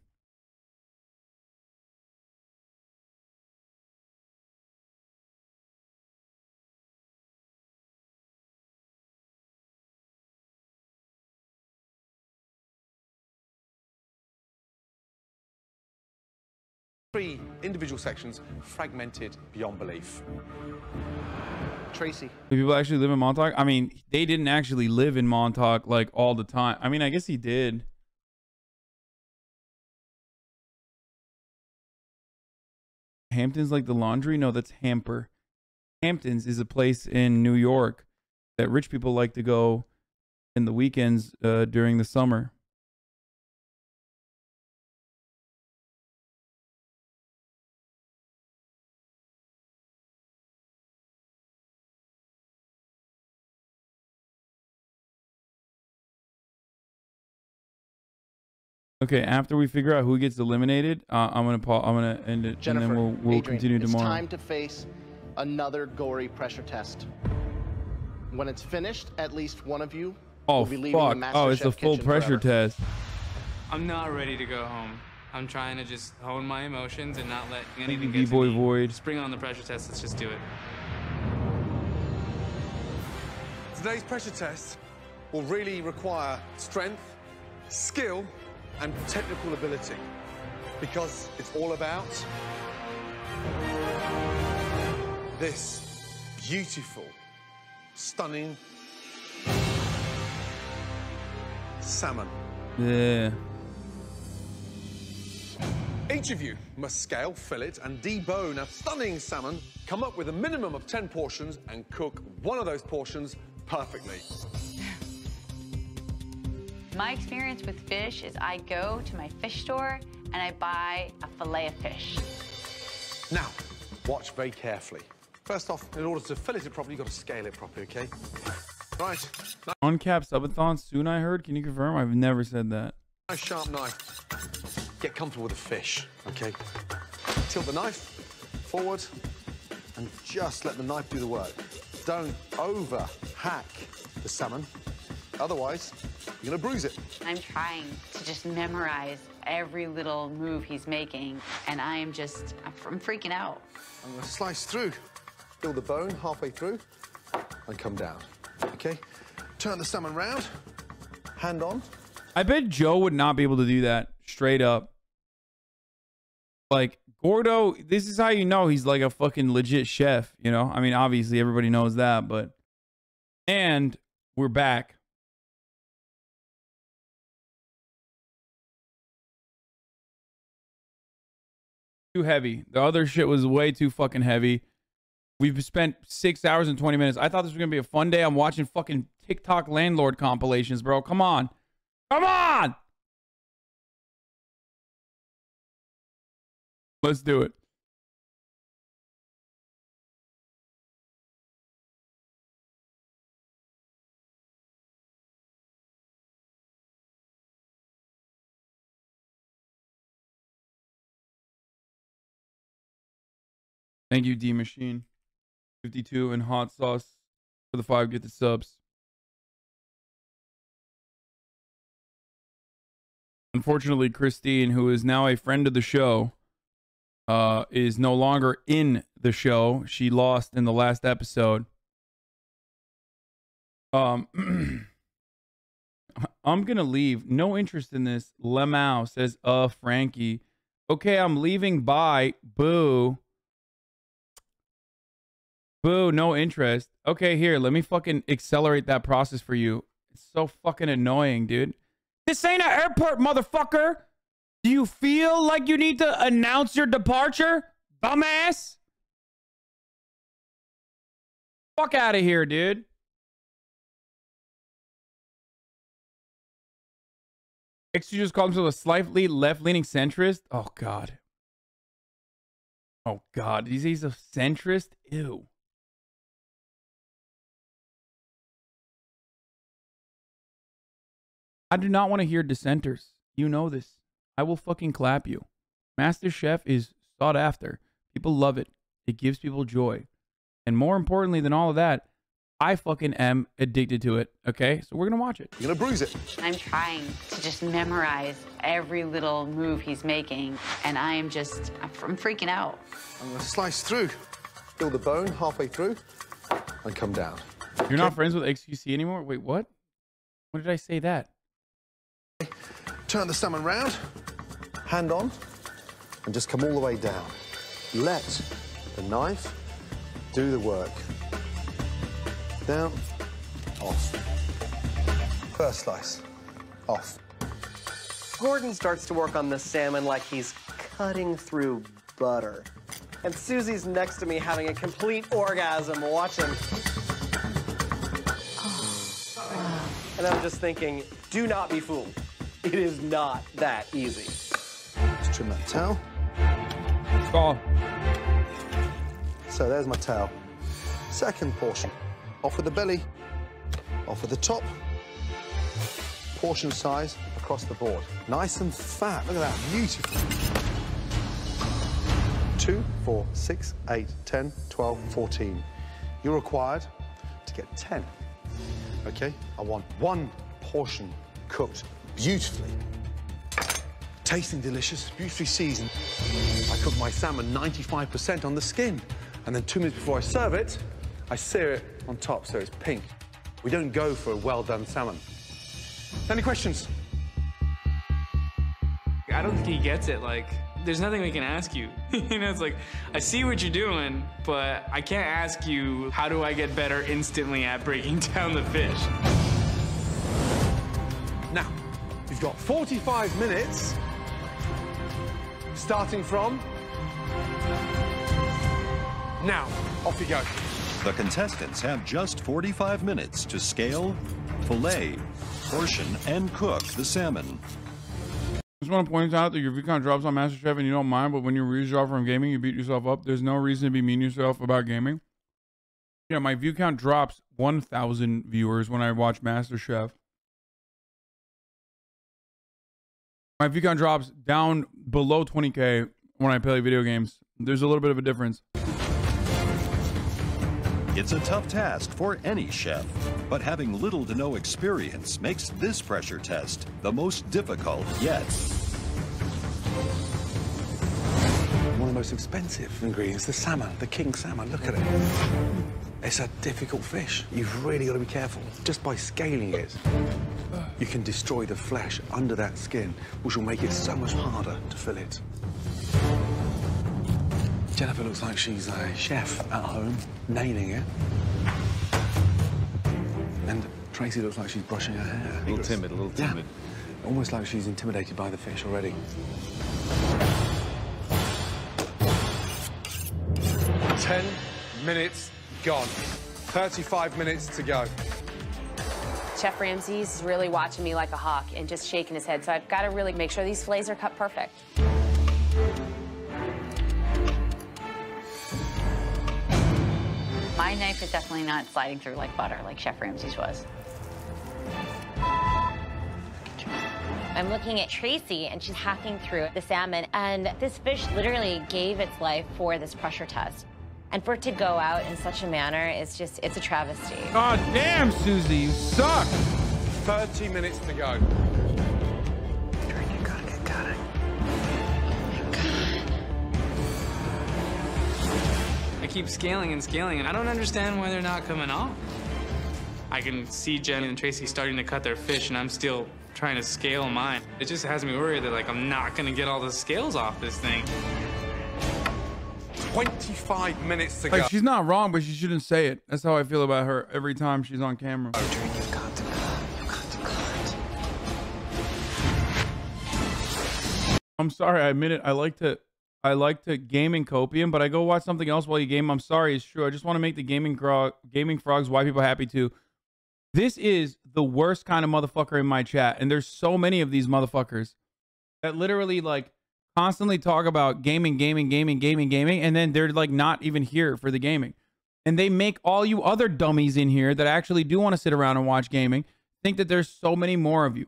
Three individual sections fragmented beyond belief. Tracy. Do people actually live in Montauk? I mean, they didn't actually live in Montauk all the time. I mean, I guess he did. Hamptons like the laundry? No, that's Hamper. Hamptons is a place in New York that rich people like to go in the weekends during the summer. Okay, after we figure out who gets eliminated, I'm gonna end it, Jennifer, and then we'll Adrian, continue tomorrow. It's time to face another gory pressure test. When it's finished, at least one of you will be leaving the MasterChef Oh, it's a full kitchen pressure forever. test. I'm not ready to go home. I'm trying to just hone my emotions and not let anything get to B-Boy me. Void. Just bring on the pressure test. Let's just do it. Today's pressure test will really require strength, skill, and technical ability, because it's all about this beautiful, stunning salmon. Yeah. Each of you must scale, fillet, and debone a stunning salmon, come up with a minimum of 10 portions, and cook one of those portions perfectly. My experience with fish is I go to my fish store and I buy a fillet of fish. Now, watch very carefully. First off, in order to fillet it properly, you've got to scale it properly, okay? Right. Uncapped subathon soon, I heard. Can you confirm? I've never said that. Nice sharp knife. Get comfortable with the fish, okay? Tilt the knife forward and just let the knife do the work. Don't over hack the salmon, otherwise you're gonna bruise it. I'm trying to just memorize every little move he's making, and I'm freaking out. I'm gonna slice through, fill the bone halfway through, and come down, okay? Turn the salmon round, hand on. I bet Joe would not be able to do that straight up. Like, Gordo, this is how you know he's like a fucking legit chef, you know? I mean, obviously everybody knows that, but... And we're back. Too heavy. The other shit was way too fucking heavy. We've spent 6 hours and 20 minutes. I thought this was gonna be a fun day. I'm watching fucking TikTok landlord compilations, bro. Come on. Come on! Let's do it. Thank you, D Machine. 52 and hot sauce for the 5 get the subs. Unfortunately, Christine, who is now a friend of the show, is no longer in the show. She lost in the last episode. I'm gonna leave. No interest in this. Lemau says, Frankie. Okay, I'm leaving. Bye. Boo. Boo, no interest. Okay, here, let me fucking accelerate that process for you. It's so fucking annoying, dude. This ain't an airport, motherfucker. Do you feel like you need to announce your departure? Dumbass. Fuck out of here, dude. You just called himself a slightly left-leaning centrist? Oh, God. Oh, God. He's a centrist? Ew. I do not want to hear dissenters. You know this. I will fucking clap you. MasterChef is sought after. People love it. It gives people joy. And more importantly than all of that, I fucking am addicted to it. Okay? So we're going to watch it. You're going to bruise it. I'm trying to just memorize every little move he's making. And I'm freaking out. I'm going to slice through. Feel the bone halfway through and come down. You're not friends with XQC anymore? Wait, what? When did I say that? Turn the salmon round, hand on, and just come all the way down. Let the knife do the work. Down, off. First slice, off. Gordon starts to work on the salmon like he's cutting through butter. And Susie's next to me having a complete orgasm watching. And I'm just thinking, do not be fooled. It is not that easy. Just trim that towel. Call. So there's my towel. Second portion. Off with the belly, off with the top. Portion size across the board. Nice and fat. Look at that. Beautiful. 2, 4, 6, 8, 10, 12, 14. You're required to get 10. Okay? I want one portion cooked beautifully. Tasting delicious, beautifully seasoned. I cook my salmon 95% on the skin. And then 2 minutes before I serve it, I sear it on top so it's pink. We don't go for a well-done salmon. Any questions? I don't think he gets it. Like, there's nothing we can ask you. You know, it's like, I see what you're doing, but I can't ask you, how do I get better instantly at breaking down the fish? Now, you've got 45 minutes, starting from now. Off you go. The contestants have just 45 minutes to scale, fillet, portion, and cook the salmon. Just want to point out that your view count drops on MasterChef and you don't mind, but when you withdraw from gaming, you beat yourself up. There's no reason to be mean to yourself about gaming. Yeah, my view count drops 1,000 viewers when I watch MasterChef. My view count drops down below 20K when I play video games. There's a little bit of a difference. It's a tough task for any chef, but having little to no experience makes this pressure test the most difficult yet. One of the most expensive ingredients, the salmon, the king salmon. Look at it. It's a difficult fish. You've really got to be careful. Just by scaling it, you can destroy the flesh under that skin, which will make it so much harder to fillet. Jennifer looks like she's a chef at home, nailing it. And Tracy looks like she's brushing her hair. A little timid, Yeah, almost like she's intimidated by the fish already. 10 minutes gone. 35 minutes to go. Chef Ramsay's really watching me like a hawk and just shaking his head, so I've got to really make sure these fillets are cut perfect. My knife is definitely not sliding through like butter, like Chef Ramsay's was. I'm looking at Tracy, and she's hacking through the salmon, and this fish literally gave its life for this pressure test. And for it to go out in such a manner, it's a travesty. God damn, Susie, you suck. 30 minutes to go. I keep scaling and scaling, and I don't understand why they're not coming off. I can see Jen and Tracy starting to cut their fish, and I'm still trying to scale mine. It just has me worried that like I'm not gonna get all the scales off this thing. 25 minutes to go. Like, she's not wrong, but she shouldn't say it. That's how I feel about her every time she's on camera. I'm sorry, I admit it. I like to game in Copium, but I go watch something else while you game. I'm sorry, it's true. I just want to make the gaming frogs white people happy too. This is the worst kind of motherfucker in my chat, and there's so many of these motherfuckers that literally like constantly talk about gaming, and then they're like not even here for the gaming. And they make all you other dummies in here that actually do want to sit around and watch gaming think that there's so many more of you.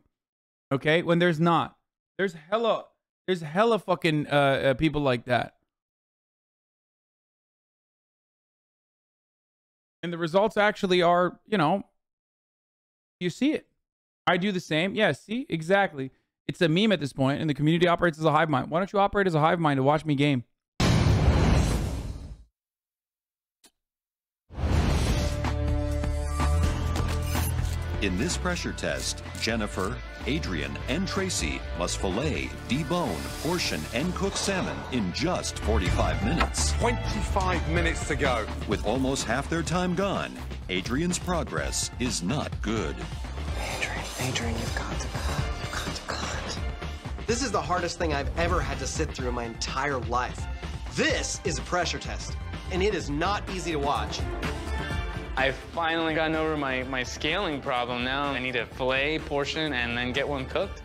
Okay? When there's not. There's hella fucking people like that. And the results actually are, you know, you see it. I do the same. Yeah, see? Exactly. It's a meme at this point, and the community operates as a hive mind. Why don't you operate as a hive mind to watch me game? In this pressure test, Jennifer, Adrian, and Tracy must fillet, debone, portion, and cook salmon in just 45 minutes. 25 minutes to go. With almost half their time gone, Adrian's progress is not good. Adrian, you've got to cut. You've got to cut. This is the hardest thing I've ever had to sit through in my entire life. This is a pressure test, and it is not easy to watch. I've finally gotten over my scaling problem. Now I need to fillet, portion, and then get one cooked.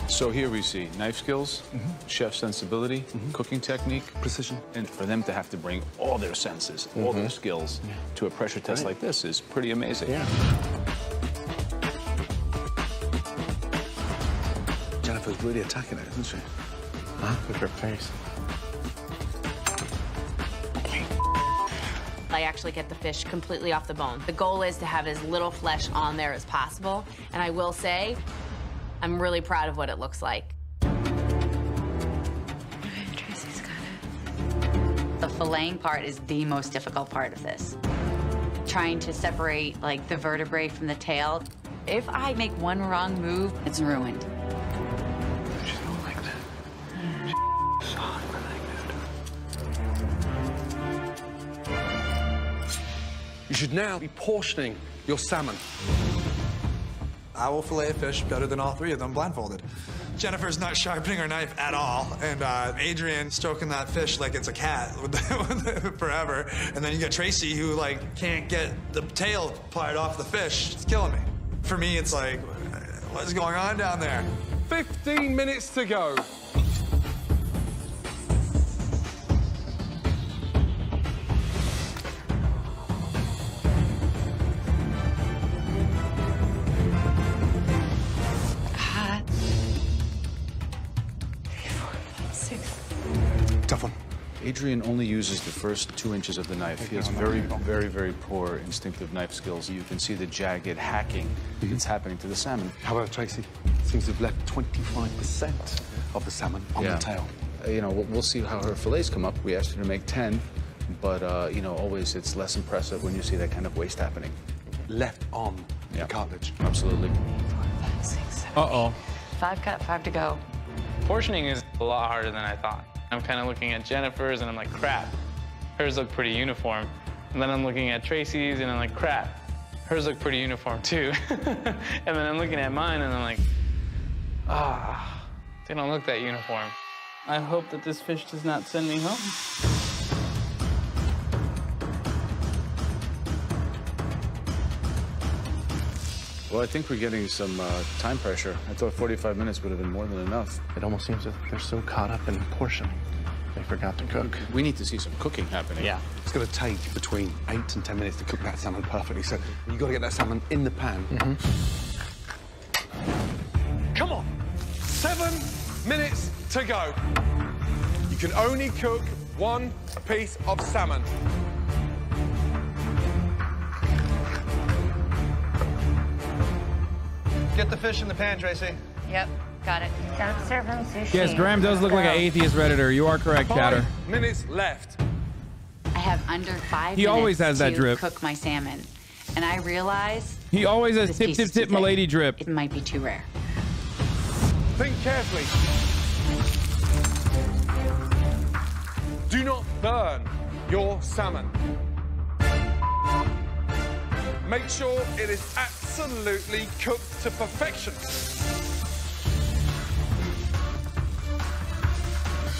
So here we see knife skills, chef sensibility, cooking technique, precision. And for them to have to bring all their senses, all their skills to a pressure test like this is pretty amazing. Yeah. Jennifer's really attacking it, isn't she? Huh? Look at her face. I actually get the fish completely off the bone. The goal is to have as little flesh on there as possible. And I will say, I'm really proud of what it looks like. Tracy's got it. The filleting part is the most difficult part of this. Trying to separate like the vertebrae from the tail. If I make one wrong move, it's ruined. She's not like that. She's not like that. You should now be portioning your salmon. I will fillet a fish better than all three of them blindfolded. Jennifer's not sharpening her knife at all, and Adrian stroking that fish like it's a cat forever. And then you got Tracy who like can't get the tail part off the fish. It's killing me. For me, it's like, what's going on down there? 15 minutes to go. Tough one. Adrian only uses the first 2 inches of the knife. He has very, very, very poor instinctive knife skills. You can see the jagged hacking that's happening to the salmon. How about Tracy? Seems to have left 25% of the salmon on the tail. You know, we'll see how her fillets come up. We asked her to make 10, but, you know, always it's less impressive when you see that kind of waste happening. Left on the cartilage. Absolutely. 4, 5, 6, 7. Uh-oh. 5 cut, 5 to go. Portioning is a lot harder than I thought. I'm kind of looking at Jennifer's and I'm like, crap. Hers look pretty uniform. And then I'm looking at Tracy's and I'm like, crap. Hers look pretty uniform too. And then I'm looking at mine and I'm like, they don't look that uniform. I hope that this fish does not send me home. Well, I think we're getting some time pressure. I thought 45 minutes would have been more than enough. It almost seems that they're so caught up in portioning, they forgot to cook. We need to see some cooking happening. Yeah. It's going to take between 8 and 10 minutes to cook that salmon perfectly. So you've got to get that salmon in the pan. Come on. 7 minutes to go. You can only cook 1 piece of salmon. Get the fish in the pan, Tracy. Yep. Got it. Don't serve him sushi. Yes, Graham does look like an atheist Redditor. You are correct, Chatter. 5 minutes left. I have under 5 He minutes always has that to drip. cook my salmon. And I realize He always has this tip, piece tip, is too tip, thick. milady drip. It might be too rare. Think carefully. Do not burn your salmon. Make sure it is absolutely cooked to perfection.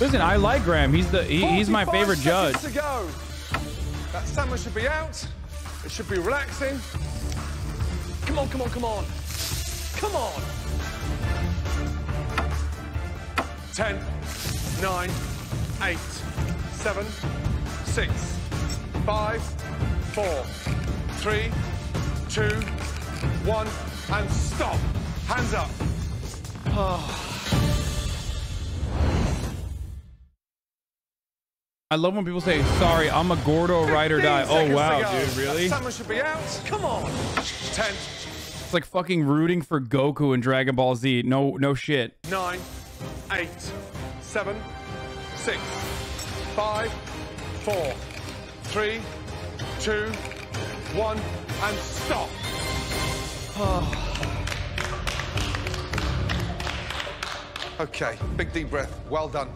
Listen, I like Graham. He's my 45 favorite judge. seconds to go. That salmon should be out. It should be relaxing. Come on, come on, come on. Come on. 10, 9, 8, 7, 6, 5, 4, 3, 2, 1, and stop. Hands up. I love when people say, sorry, I'm a Gordo ride or die. Oh, wow, dude, really? That salmon should be out. Come on. 10, It's like fucking rooting for Goku in Dragon Ball Z. No shit. 9, 8, 7, 6, 5, 4, 3, 2, 1, and stop. Okay, big deep breath. Well done.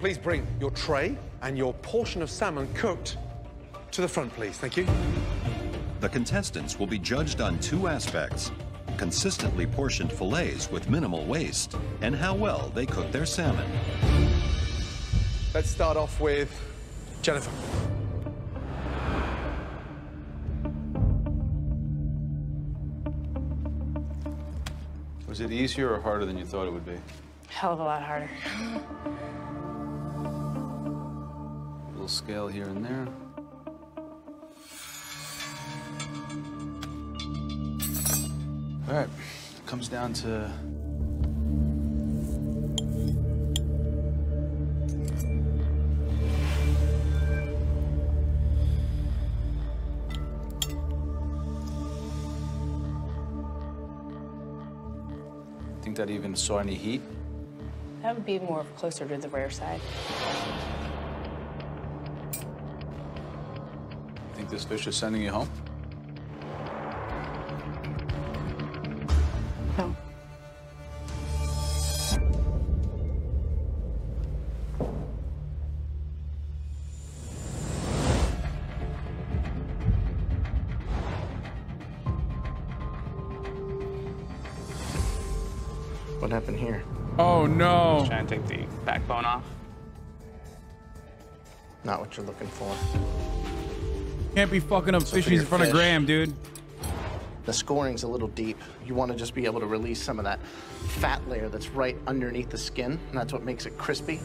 Please bring your tray and your portion of salmon cooked to the front, please. Thank you. The contestants will be judged on 2 aspects: consistently portioned fillets with minimal waste, and how well they cook their salmon. Let's start off with Jennifer. Was it easier or harder than you thought it would be? Hell of a lot harder. A little scale here and there. All right, it comes down to think that even saw any heat. That would be more closer to the rare side. Think this fish is sending you home? No. What happened here? Oh, no. Trying to take the backbone off. Not what you're looking for. Can't be fucking up fishies in front of Graham, dude. The scoring's a little deep. You want to just be able to release some of that fat layer that's right underneath the skin, and that's what makes it crispy.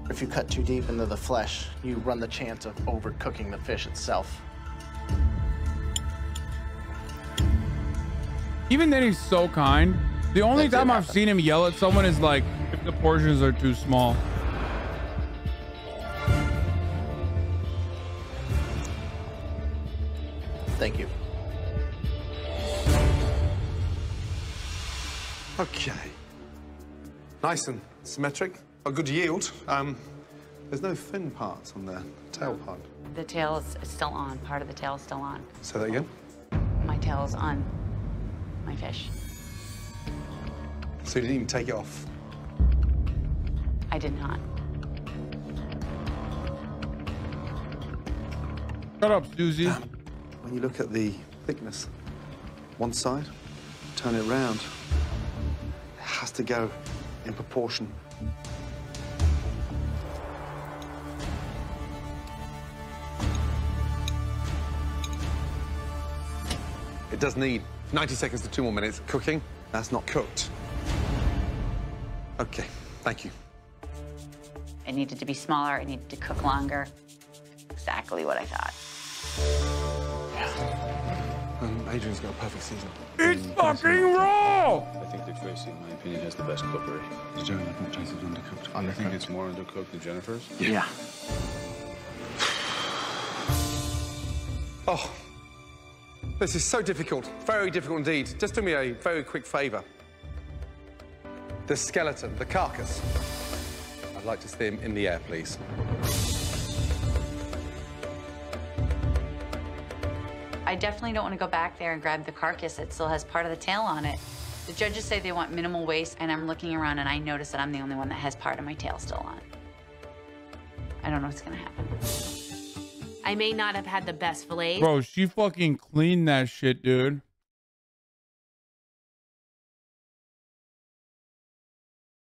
If you cut too deep into the flesh, you run the chance of overcooking the fish itself. Even then, he's so kind. The only time I've seen him yell at someone is like if the portions are too small. Thank you. Okay. Nice and symmetric. A good yield. There's no fin parts on the tail part. The tail is still on. Part of the tail is still on. Say that again. My tail is on my fish. So you didn't even take it off? I did not. Shut up, Susie. When you look at the thickness, one side, turn it round. It has to go in proportion. It does need 90 seconds to 2 more minutes cooking. That's not cooked. Okay, thank you. It needed to be smaller. It needed to cook longer. Exactly what I thought. Adrian's got a perfect season. It's fucking raw! I think that Tracy, in my opinion, has the best cookery. Did you know that Tracy's undercooked? I think it's more undercooked than Jennifer's. Yeah. Oh, This is so difficult, very difficult indeed. Just do me a very quick favour. The skeleton, the carcass. I'd like to see him in the air, please. I definitely don't want to go back there and grab the carcass that still has part of the tail on it. The judges say they want minimal waste, and I'm looking around and I notice that I'm the only one that has part of my tail still on. I don't know what's gonna happen. I may not have had the best fillets. Bro, she fucking cleaned that shit, dude.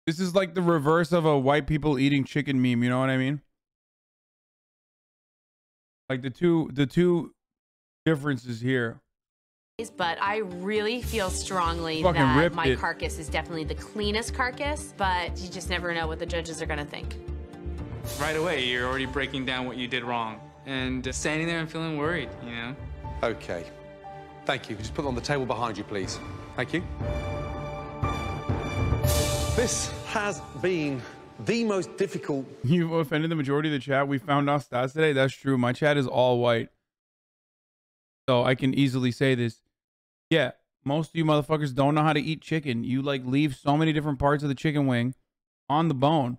This is like the reverse of a white people eating chicken meme, you know what I mean? Like the two differences here. But I really feel strongly Fucking that ripped my it. carcass is definitely the cleanest carcass, but you just never know what the judges are gonna think. Right away, you're already breaking down what you did wrong. And standing there and feeling worried, you know? Okay. Thank you. Just put it on the table behind you, please. Thank you. This has been the most difficult. You offended the majority of the chat. We found out stats today. That's true. My chat is all white. So I can easily say this. Yeah, most of you motherfuckers don't know how to eat chicken. You like leave so many different parts of the chicken wing on the bone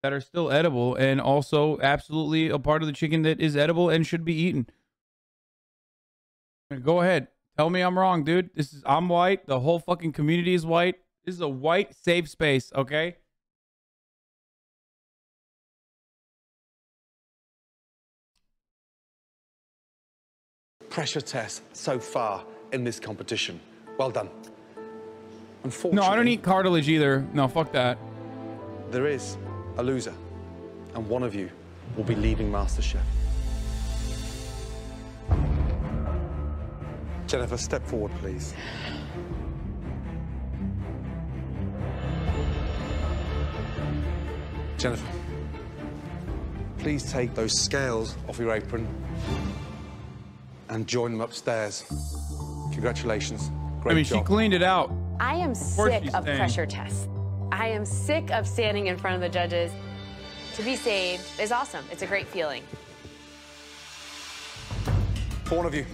that are still edible and also absolutely a part of the chicken that is edible and should be eaten. Go ahead. Tell me I'm wrong, dude. I'm white. The whole fucking community is white. This is a white safe space, okay? Pressure test so far in this competition. Well done. No, Unfortunately, I don't eat cartilage either. No, fuck that. there is a loser, and one of you will be leaving MasterChef. Jennifer, step forward, please. Jennifer, please take those scales off your apron and join them upstairs. Congratulations. Great I mean, job. she cleaned it out. I am course sick she's of staying. pressure tests. I am sick of standing in front of the judges. To be saved is awesome. It's a great feeling. For one of you,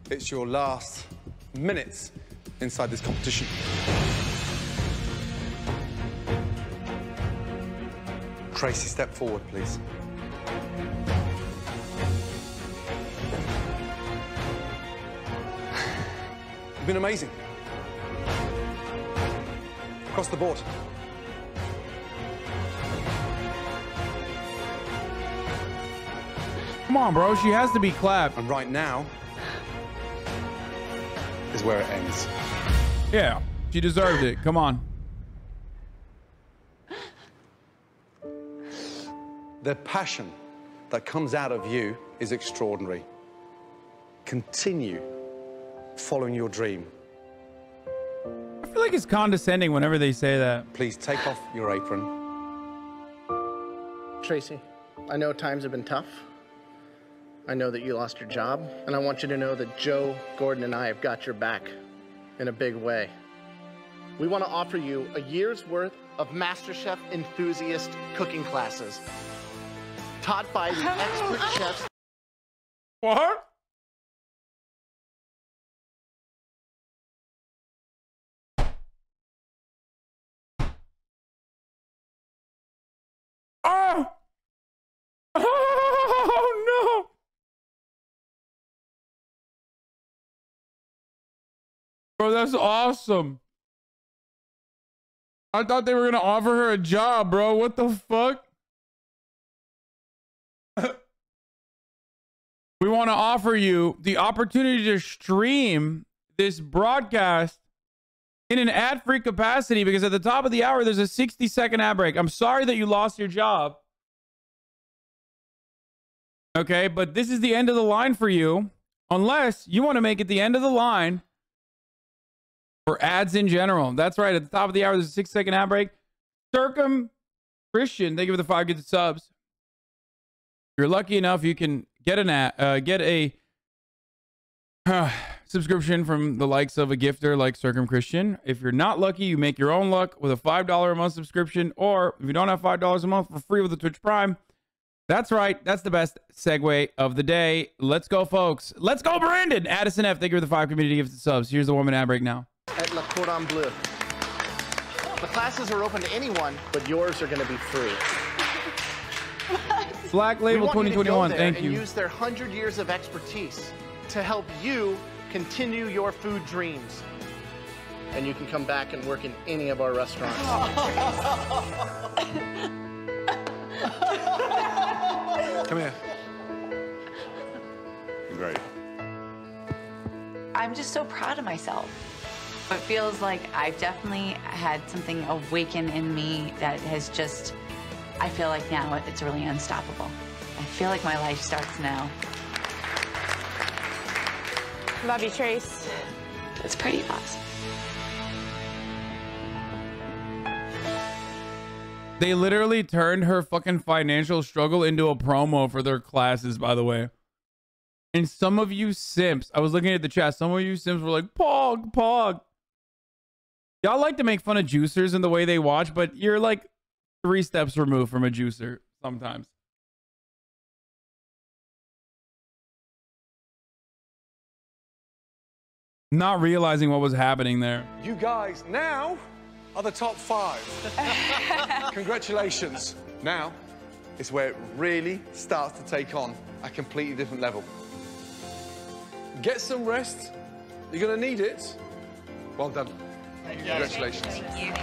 it's your last minutes inside this competition. Tracy, step forward, please. You've been amazing. Across the board. Come on, bro. She has to be clapped. And right now is where it ends. Yeah, she deserved it. Come on. The passion that comes out of you is extraordinary. Continue following your dream. I feel like it's condescending whenever they say that. Please take off your apron. Tracy, I know times have been tough. I know that you lost your job, and I want you to know that Joe, Gordon, and I have got your back in a big way. We want to offer you a year's worth of MasterChef enthusiast cooking classes taught by the expert chefs. What? Oh! Oh no! Bro, that's awesome. I thought they were gonna offer her a job, bro. What the fuck? We want to offer you the opportunity to stream this broadcast in an ad-free capacity because at the top of the hour, there's a 60-second ad break. I'm sorry that you lost your job. Okay, but this is the end of the line for you. Unless you want to make it the end of the line for ads in general. That's right. At the top of the hour, there's a 6-second ad break. Circum Christian, thank you for the 5 good subs. If you're lucky enough, you can get an ad, get a subscription from the likes of a gifter like Circum Christian. If you're not lucky, you make your own luck with a $5 a month subscription, or if you don't have $5 a month for free with the Twitch Prime, That's right. That's the best segue of the day. Let's go, folks. Let's go, Brandon. Addison F. Thank you for the 5 community gifted subs. Here's the woman ad break now. At Le Cordon Bleu. The classes are open to anyone, but yours are going to be free. Black Label 2021. Thank you. And use their 100 years of expertise to help you continue your food dreams. And you can come back and work in any of our restaurants. Come here. Great. I'm just so proud of myself. It feels like I've definitely had something awaken in me that has just, I feel like now it's really unstoppable. I feel like my life starts now. Love you, Trace. It's pretty awesome. They literally turned her fucking financial struggle into a promo for their classes, by the way. And some of you simps, I was looking at the chat, some of you simps were like, Pog, Pog. Y'all like to make fun of juicers and the way they watch, but you're like 3 steps removed from a juicer sometimes. Not realizing what was happening there. You guys now are the top 5. Congratulations. Now is where it really starts to take on a completely different level. Get some rest. You're going to need it. Well done. Thank you. Congratulations. Thank you.